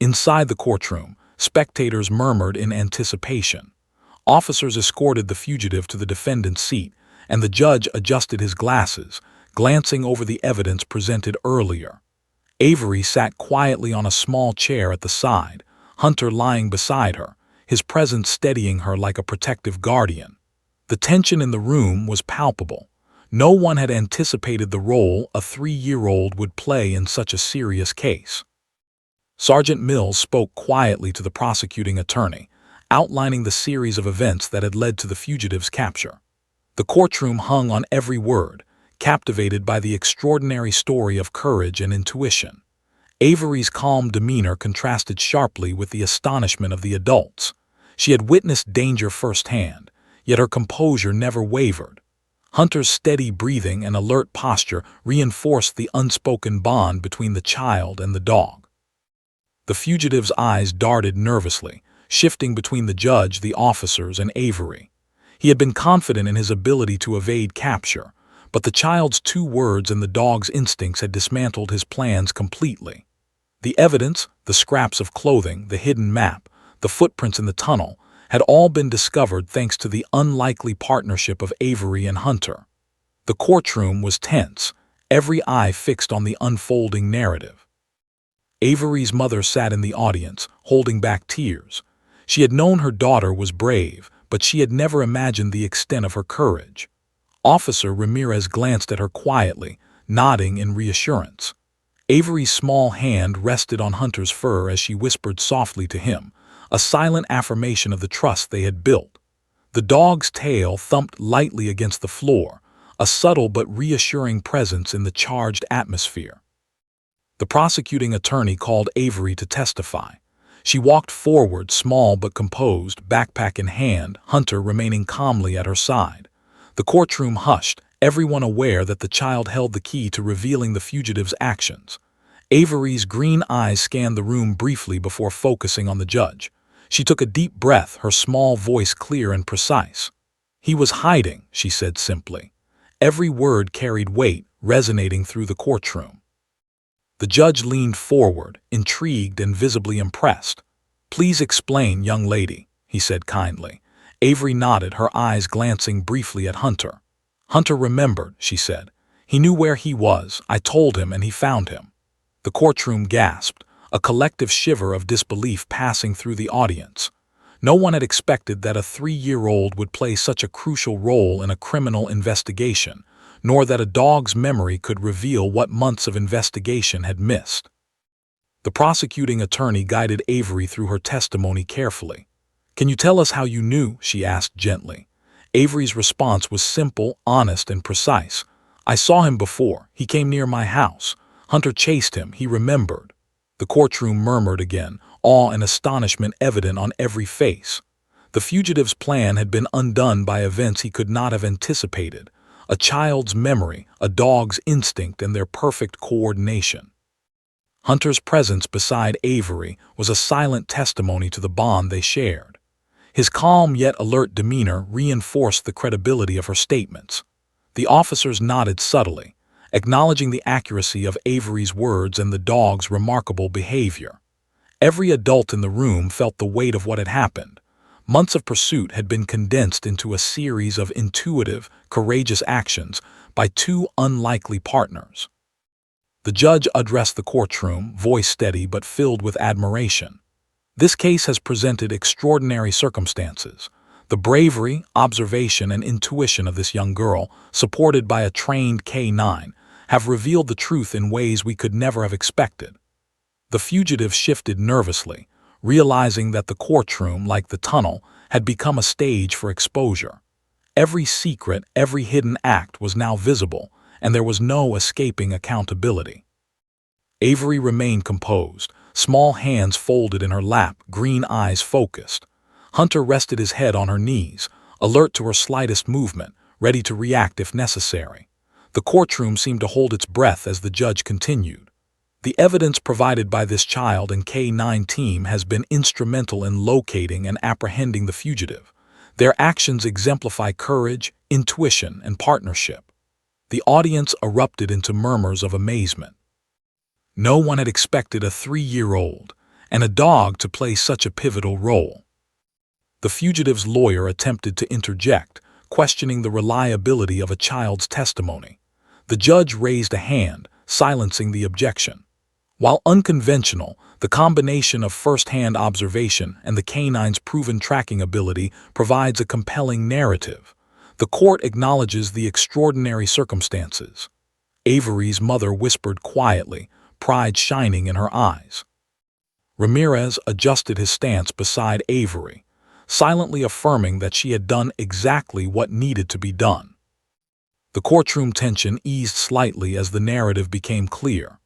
Inside the courtroom, spectators murmured in anticipation. Officers escorted the fugitive to the defendant's seat, and the judge adjusted his glasses, glancing over the evidence presented earlier. Avery sat quietly on a small chair at the side, Hunter lying beside her, his presence steadying her like a protective guardian. The tension in the room was palpable. No one had anticipated the role a 3-year-old would play in such a serious case. Sergeant Mills spoke quietly to the prosecuting attorney, outlining the series of events that had led to the fugitive's capture. The courtroom hung on every word, captivated by the extraordinary story of courage and intuition. Avery's calm demeanor contrasted sharply with the astonishment of the adults. She had witnessed danger firsthand, yet her composure never wavered. Hunter's steady breathing and alert posture reinforced the unspoken bond between the child and the dog. The fugitive's eyes darted nervously, shifting between the judge, the officers, and Avery. He had been confident in his ability to evade capture, but the child's 2 words and the dog's instincts had dismantled his plans completely. The evidence, the scraps of clothing, the hidden map, the footprints in the tunnel, had all been discovered thanks to the unlikely partnership of Avery and Hunter. The courtroom was tense, every eye fixed on the unfolding narrative. Avery's mother sat in the audience, holding back tears. She had known her daughter was brave, but she had never imagined the extent of her courage. Officer Ramirez glanced at her quietly, nodding in reassurance. Avery's small hand rested on Hunter's fur as she whispered softly to him, a silent affirmation of the trust they had built. The dog's tail thumped lightly against the floor, a subtle but reassuring presence in the charged atmosphere. The prosecuting attorney called Avery to testify. She walked forward, small but composed, backpack in hand, Hunter remaining calmly at her side. The courtroom hushed, everyone aware that the child held the key to revealing the fugitive's actions. Avery's green eyes scanned the room briefly before focusing on the judge. She took a deep breath, her small voice clear and precise. "He was hiding," she said simply. Every word carried weight, resonating through the courtroom. The judge leaned forward, intrigued and visibly impressed. "Please explain, young lady," he said kindly. Avery nodded, her eyes glancing briefly at Hunter. "Hunter remembered," she said. "He knew where he was. I told him and he found him." The courtroom gasped, a collective shiver of disbelief passing through the audience. No one had expected that a 3-year-old would play such a crucial role in a criminal investigation, nor that a dog's memory could reveal what months of investigation had missed. The prosecuting attorney guided Avery through her testimony carefully. "Can you tell us how you knew?" she asked gently. Avery's response was simple, honest, and precise. "I saw him before. He came near my house. Hunter chased him. He remembered." The courtroom murmured again, awe and astonishment evident on every face. The fugitive's plan had been undone by events he could not have anticipated. A child's memory, a dog's instinct, and their perfect coordination. Hunter's presence beside Avery was a silent testimony to the bond they shared. His calm yet alert demeanor reinforced the credibility of her statements. The officers nodded subtly, acknowledging the accuracy of Avery's words and the dog's remarkable behavior. Every adult in the room felt the weight of what had happened. Months of pursuit had been condensed into a series of intuitive, courageous actions by two unlikely partners. The judge addressed the courtroom, voice steady but filled with admiration. "This case has presented extraordinary circumstances. The bravery, observation, and intuition of this young girl, supported by a trained K9, have revealed the truth in ways we could never have expected." The fugitive shifted nervously, realizing that the courtroom, like the tunnel, had become a stage for exposure. Every secret, every hidden act was now visible, and there was no escaping accountability. Avery remained composed, small hands folded in her lap, green eyes focused. Hunter rested his head on her knees, alert to her slightest movement, ready to react if necessary. The courtroom seemed to hold its breath as the judge continued. "The evidence provided by this child and K9 team has been instrumental in locating and apprehending the fugitive. Their actions exemplify courage, intuition, and partnership." The audience erupted into murmurs of amazement. No one had expected a 3-year-old and a dog to play such a pivotal role. The fugitive's lawyer attempted to interject, questioning the reliability of a child's testimony. The judge raised a hand, silencing the objection. While unconventional, the combination of first-hand observation and the K9's proven tracking ability provides a compelling narrative. The court acknowledges the extraordinary circumstances. Avery's mother whispered quietly, pride shining in her eyes. Ramirez adjusted his stance beside Avery, silently affirming that she had done exactly what needed to be done. The courtroom tension eased slightly as the narrative became clear.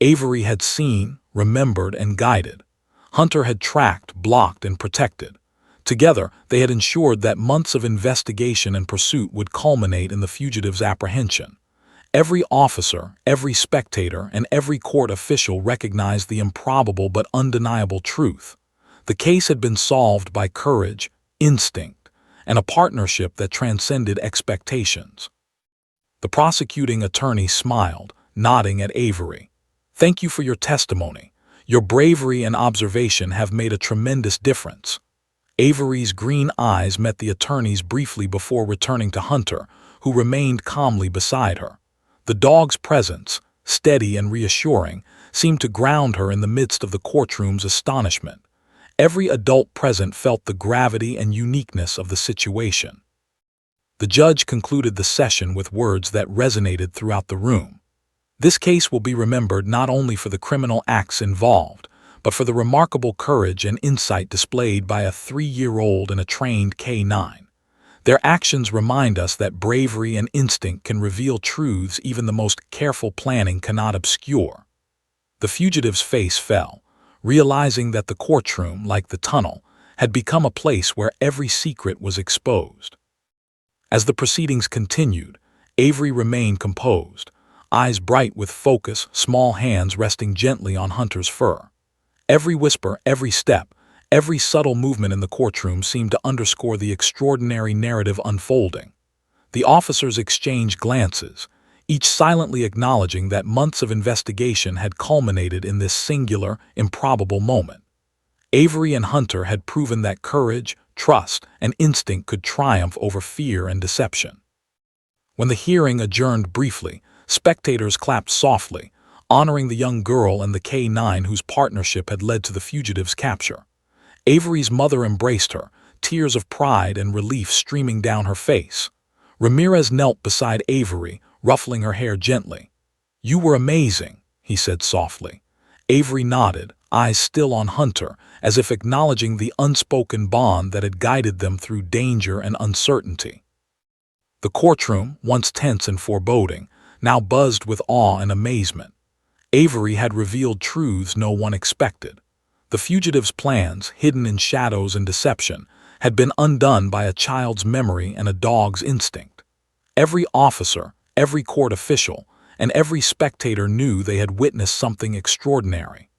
Avery had seen, remembered, and guided. Hunter had tracked, blocked, and protected. Together, they had ensured that months of investigation and pursuit would culminate in the fugitive's apprehension. Every officer, every spectator, and every court official recognized the improbable but undeniable truth. The case had been solved by courage, instinct, and a partnership that transcended expectations. The prosecuting attorney smiled, nodding at Avery. "Thank you for your testimony. Your bravery and observation have made a tremendous difference." Avery's green eyes met the attorney's briefly before returning to Hunter, who remained calmly beside her. The dog's presence, steady and reassuring, seemed to ground her in the midst of the courtroom's astonishment. Every adult present felt the gravity and uniqueness of the situation. The judge concluded the session with words that resonated throughout the room. This case will be remembered not only for the criminal acts involved, but for the remarkable courage and insight displayed by a 3-year-old and a trained K-9. Their actions remind us that bravery and instinct can reveal truths even the most careful planning cannot obscure. The fugitive's face fell, realizing that the courtroom, like the tunnel, had become a place where every secret was exposed. As the proceedings continued, Avery remained composed, eyes bright with focus, small hands resting gently on Hunter's fur. Every whisper, every step, every subtle movement in the courtroom seemed to underscore the extraordinary narrative unfolding. The officers exchanged glances, each silently acknowledging that months of investigation had culminated in this singular, improbable moment. Avery and Hunter had proven that courage, trust, and instinct could triumph over fear and deception. When the hearing adjourned briefly, spectators clapped softly, honoring the young girl and the K-9 whose partnership had led to the fugitive's capture. Avery's mother embraced her, tears of pride and relief streaming down her face. Ramirez knelt beside Avery, ruffling her hair gently. "You were amazing," he said softly. Avery nodded, eyes still on Hunter, as if acknowledging the unspoken bond that had guided them through danger and uncertainty. The courtroom, once tense and foreboding, now buzzed with awe and amazement. Avery had revealed truths no one expected. The fugitive's plans, hidden in shadows and deception, had been undone by a child's memory and a dog's instinct. Every officer, every court official, and every spectator knew they had witnessed something extraordinary.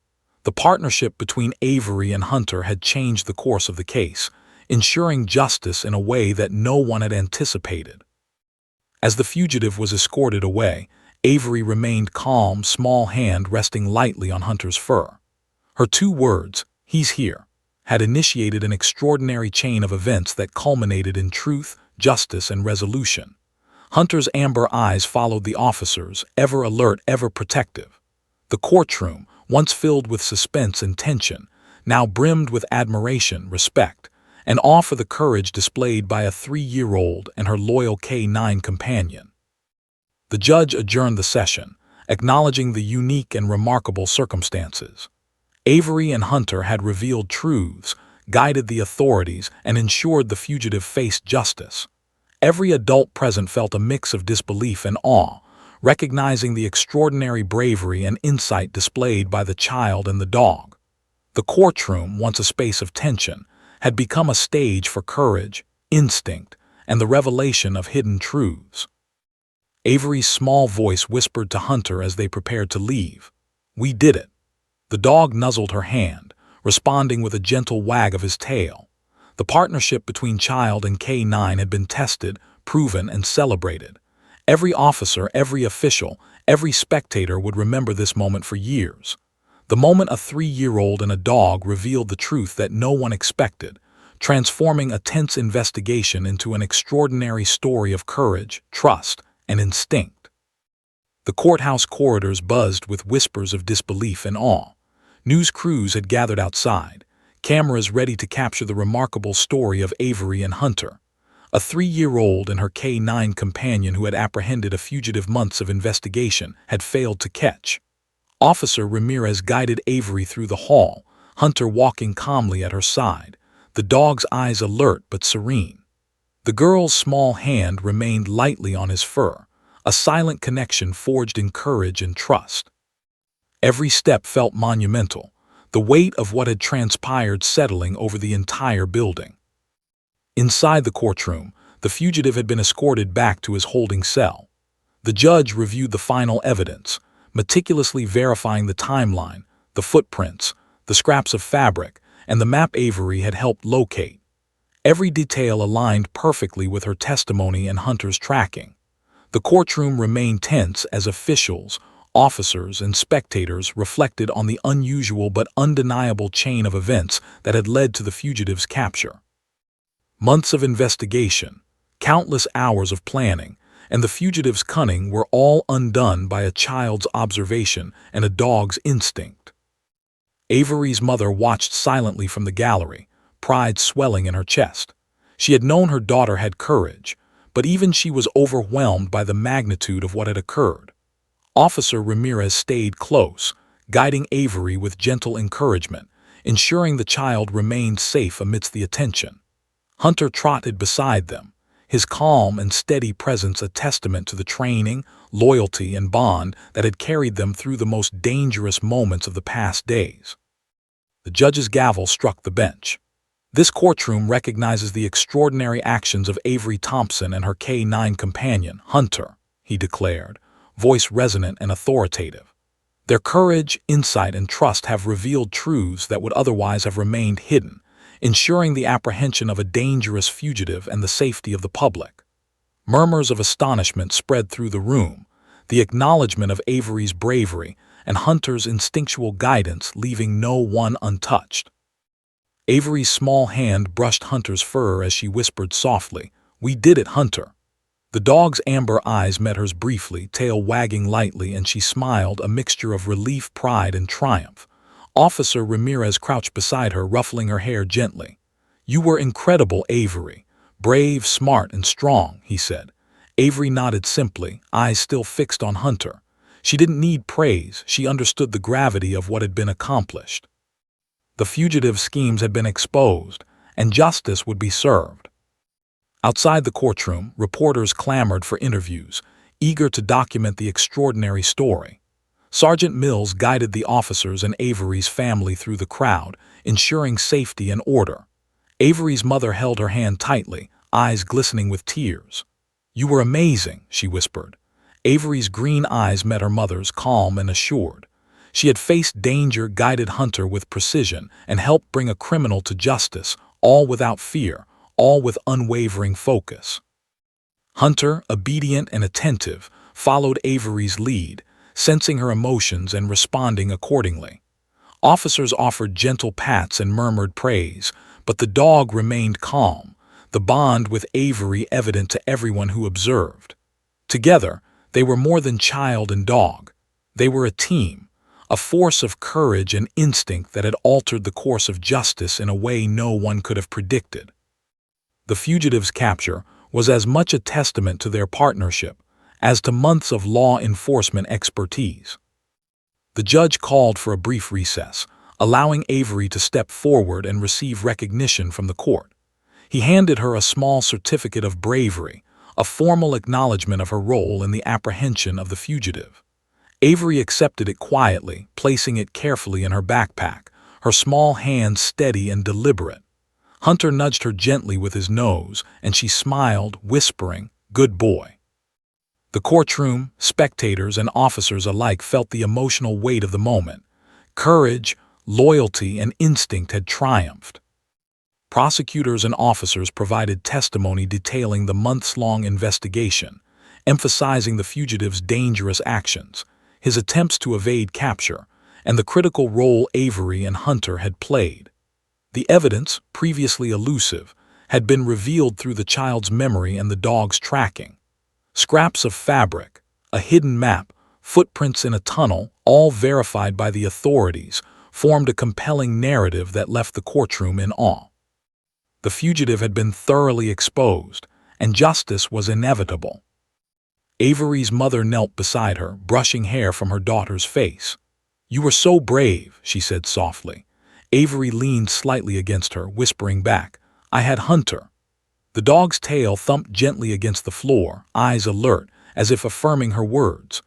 The partnership between Avery and Hunter had changed the course of the case, ensuring justice in a way that no one had anticipated. As the fugitive was escorted away, Avery remained calm, small hand resting lightly on Hunter's fur. Her 2 words, "He's here," had initiated an extraordinary chain of events that culminated in truth, justice, and resolution. Hunter's amber eyes followed the officers, ever alert, ever protective. The courtroom, once filled with suspense and tension, now brimmed with admiration, respect, and awe for the courage displayed by a 3-year-old and her loyal K-9 companion. The judge adjourned the session, acknowledging the unique and remarkable circumstances. Avery and Hunter had revealed truths, guided the authorities, and ensured the fugitive faced justice. Every adult present felt a mix of disbelief and awe, recognizing the extraordinary bravery and insight displayed by the child and the dog. The courtroom, once a space of tension, had become a stage for courage, instinct, and the revelation of hidden truths. Avery's small voice whispered to Hunter as they prepared to leave, "We did it." The dog nuzzled her hand, responding with a gentle wag of his tail. The partnership between child and K-9 had been tested, proven, and celebrated. Every officer, every official, every spectator would remember this moment for years. The moment a 3-year-old and a dog revealed the truth that no one expected, transforming a tense investigation into an extraordinary story of courage, trust, and instinct. The courthouse corridors buzzed with whispers of disbelief and awe. News crews had gathered outside, cameras ready to capture the remarkable story of Avery and Hunter, a 3-year-old and her K-9 companion who had apprehended a fugitive months of investigation had failed to catch. Officer Ramirez guided Avery through the hall, Hunter walking calmly at her side, the dog's eyes alert but serene. The girl's small hand remained lightly on his fur, a silent connection forged in courage and trust. Every step felt monumental, the weight of what had transpired settling over the entire building. Inside the courtroom, the fugitive had been escorted back to his holding cell. The judge reviewed the final evidence, meticulously verifying the timeline, the footprints, the scraps of fabric, and the map Avery had helped locate. Every detail aligned perfectly with her testimony and Hunter's tracking. The courtroom remained tense as officials, officers, and spectators reflected on the unusual but undeniable chain of events that had led to the fugitive's capture. Months of investigation, countless hours of planning, and the fugitive's cunning were all undone by a child's observation and a dog's instinct. Avery's mother watched silently from the gallery, pride swelling in her chest. She had known her daughter had courage, but even she was overwhelmed by the magnitude of what had occurred. Officer Ramirez stayed close, guiding Avery with gentle encouragement, ensuring the child remained safe amidst the attention. Hunter trotted beside them, his calm and steady presence a testament to the training, loyalty, and bond that had carried them through the most dangerous moments of the past days. The judge's gavel struck the bench. This courtroom recognizes the extraordinary actions of Avery Thompson and her K-9 companion, Hunter, he declared, voice resonant and authoritative. Their courage, insight, and trust have revealed truths that would otherwise have remained hidden, ensuring the apprehension of a dangerous fugitive and the safety of the public. Murmurs of astonishment spread through the room, the acknowledgement of Avery's bravery and Hunter's instinctual guidance leaving no one untouched. Avery's small hand brushed Hunter's fur as she whispered softly, "We did it, Hunter." The dog's amber eyes met hers briefly, tail wagging lightly, and she smiled, a mixture of relief, pride, and triumph. Officer Ramirez crouched beside her, ruffling her hair gently. "You were incredible, Avery. Brave, smart, and strong," he said. Avery nodded simply, eyes still fixed on Hunter. She didn't need praise, she understood the gravity of what had been accomplished. The fugitive's schemes had been exposed, and justice would be served. Outside the courtroom, reporters clamored for interviews, eager to document the extraordinary story. Sergeant Mills guided the officers and Avery's family through the crowd, ensuring safety and order. Avery's mother held her hand tightly, eyes glistening with tears. "You were amazing," she whispered. Avery's green eyes met her mother's, calm and assured. She had faced danger, guided Hunter with precision, and helped bring a criminal to justice, all without fear, all with unwavering focus. Hunter, obedient and attentive, followed Avery's lead, sensing her emotions and responding accordingly. Officers offered gentle pats and murmured praise, but the dog remained calm, the bond with Avery evident to everyone who observed. Together, they were more than child and dog. They were a team, a force of courage and instinct that had altered the course of justice in a way no one could have predicted. The fugitives' capture was as much a testament to their partnership as to months of law enforcement expertise. The judge called for a brief recess, allowing Avery to step forward and receive recognition from the court. He handed her a small certificate of bravery, a formal acknowledgement of her role in the apprehension of the fugitive. Avery accepted it quietly, placing it carefully in her backpack, her small hands steady and deliberate. Hunter nudged her gently with his nose, and she smiled, whispering, "Good boy." The courtroom, spectators, and officers alike felt the emotional weight of the moment. Courage, loyalty, and instinct had triumphed. Prosecutors and officers provided testimony detailing the months-long investigation, emphasizing the fugitive's dangerous actions, his attempts to evade capture, and the critical role Avery and Hunter had played. The evidence, previously elusive, had been revealed through the child's memory and the dog's tracking. Scraps of fabric, a hidden map, footprints in a tunnel, all verified by the authorities, formed a compelling narrative that left the courtroom in awe. The fugitive had been thoroughly exposed, and justice was inevitable. Avery's mother knelt beside her, brushing hair from her daughter's face. "You were so brave," she said softly. Avery leaned slightly against her, whispering back, "I had Hunter." The dog's tail thumped gently against the floor, eyes alert, as if affirming her words.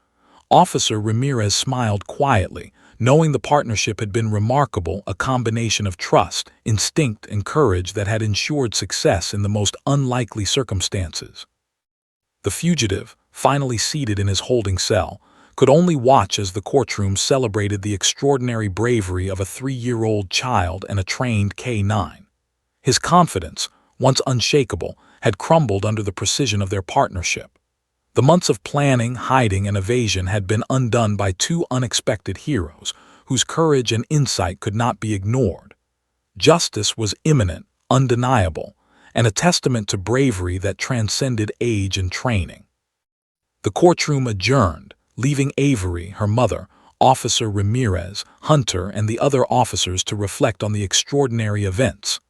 Officer Ramirez smiled quietly, knowing the partnership had been remarkable, a combination of trust, instinct, and courage that had ensured success in the most unlikely circumstances. The fugitive, finally seated in his holding cell, could only watch as the courtroom celebrated the extraordinary bravery of a 3-year-old child and a trained K-9. His confidence, once unshakable, had crumbled under the precision of their partnership. The months of planning, hiding, and evasion had been undone by two unexpected heroes, whose courage and insight could not be ignored. Justice was imminent, undeniable, and a testament to bravery that transcended age and training. The courtroom adjourned, leaving Avery, her mother, Officer Ramirez, Hunter, and the other officers to reflect on the extraordinary events.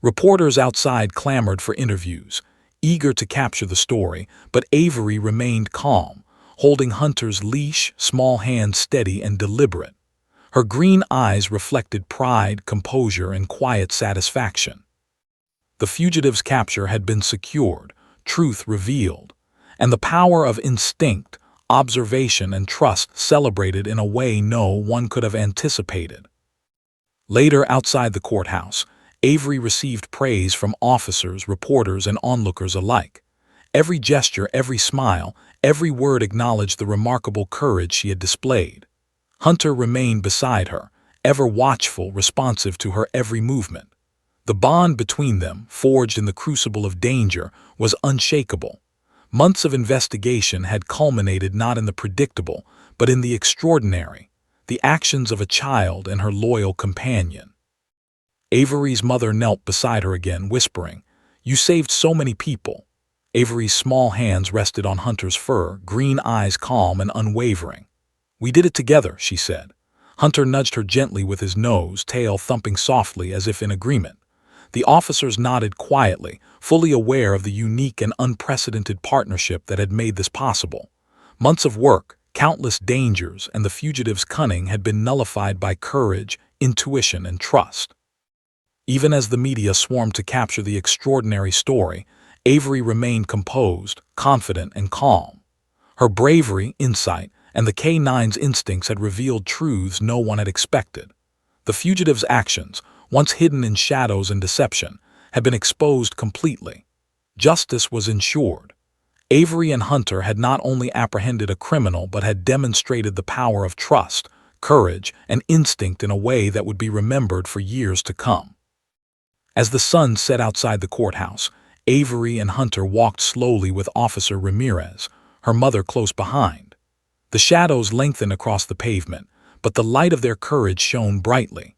Reporters outside clamored for interviews, eager to capture the story, but Avery remained calm, holding Hunter's leash, small hands steady and deliberate. Her green eyes reflected pride, composure, and quiet satisfaction. The fugitive's capture had been secured, truth revealed, and the power of instinct, observation, and trust celebrated in a way no one could have anticipated. Later, outside the courthouse, Avery received praise from officers, reporters, and onlookers alike. Every gesture, every smile, every word acknowledged the remarkable courage she had displayed. Hunter remained beside her, ever watchful, responsive to her every movement. The bond between them, forged in the crucible of danger, was unshakable. Months of investigation had culminated not in the predictable, but in the extraordinary, the actions of a child and her loyal companion. Avery's mother knelt beside her again, whispering, "You saved so many people." Avery's small hands rested on Hunter's fur, green eyes calm and unwavering. "We did it together," she said. Hunter nudged her gently with his nose, tail thumping softly as if in agreement. The officers nodded quietly, fully aware of the unique and unprecedented partnership that had made this possible. Months of work, countless dangers, and the fugitive's cunning had been nullified by courage, intuition, and trust. Even as the media swarmed to capture the extraordinary story, Avery remained composed, confident, and calm. Her bravery, insight, and the K-9's instincts had revealed truths no one had expected. The fugitive's actions, once hidden in shadows and deception, had been exposed completely. Justice was ensured. Avery and Hunter had not only apprehended a criminal but had demonstrated the power of trust, courage, and instinct in a way that would be remembered for years to come. As the sun set outside the courthouse, Avery and Hunter walked slowly with Officer Ramirez, her mother close behind. The shadows lengthened across the pavement, but the light of their courage shone brightly.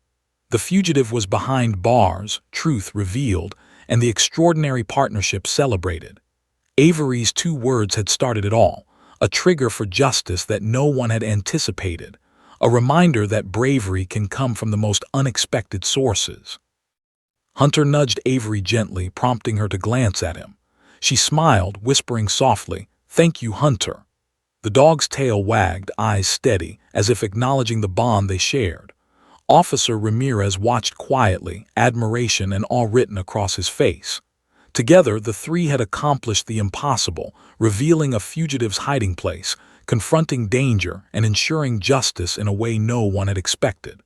The fugitive was behind bars, truth revealed, and the extraordinary partnership celebrated. Avery's 2 words had started it all, a trigger for justice that no one had anticipated, a reminder that bravery can come from the most unexpected sources. Hunter nudged Avery gently, prompting her to glance at him. She smiled, whispering softly, "Thank you, Hunter." The dog's tail wagged, eyes steady, as if acknowledging the bond they shared. Officer Ramirez watched quietly, admiration and awe written across his face. Together, the 3 had accomplished the impossible, revealing a fugitive's hiding place, confronting danger, and ensuring justice in a way no one had expected.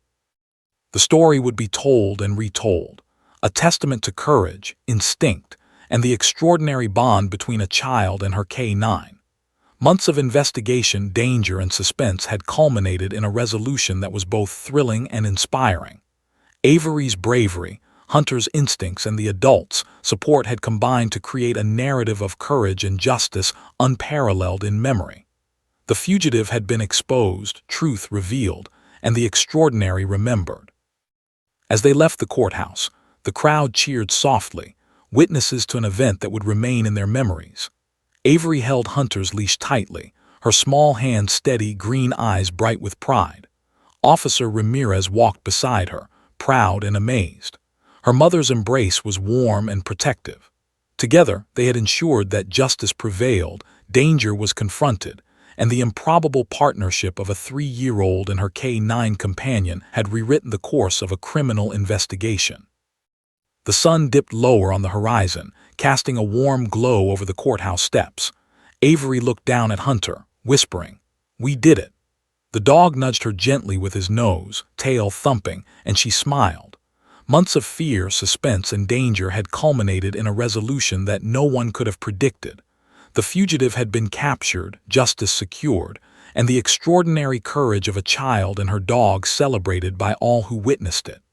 The story would be told and retold, a testament to courage, instinct, and the extraordinary bond between a child and her K-9. Months of investigation, danger, and suspense had culminated in a resolution that was both thrilling and inspiring. Avery's bravery, Hunter's instincts, and the adults' support had combined to create a narrative of courage and justice unparalleled in memory. The fugitive had been exposed, truth revealed, and the extraordinary remembered. As they left the courthouse, the crowd cheered softly, witnesses to an event that would remain in their memories. Avery held Hunter's leash tightly, her small hands steady, green eyes bright with pride. Officer Ramirez walked beside her, proud and amazed. Her mother's embrace was warm and protective. Together, they had ensured that justice prevailed, danger was confronted, and the improbable partnership of a 3-year-old and her K-9 companion had rewritten the course of a criminal investigation. The sun dipped lower on the horizon, casting a warm glow over the courthouse steps. Avery looked down at Hunter, whispering, "We did it." The dog nudged her gently with his nose, tail thumping, and she smiled. Months of fear, suspense, and danger had culminated in a resolution that no one could have predicted. The fugitive had been captured, justice secured, and the extraordinary courage of a child and her dog celebrated by all who witnessed it.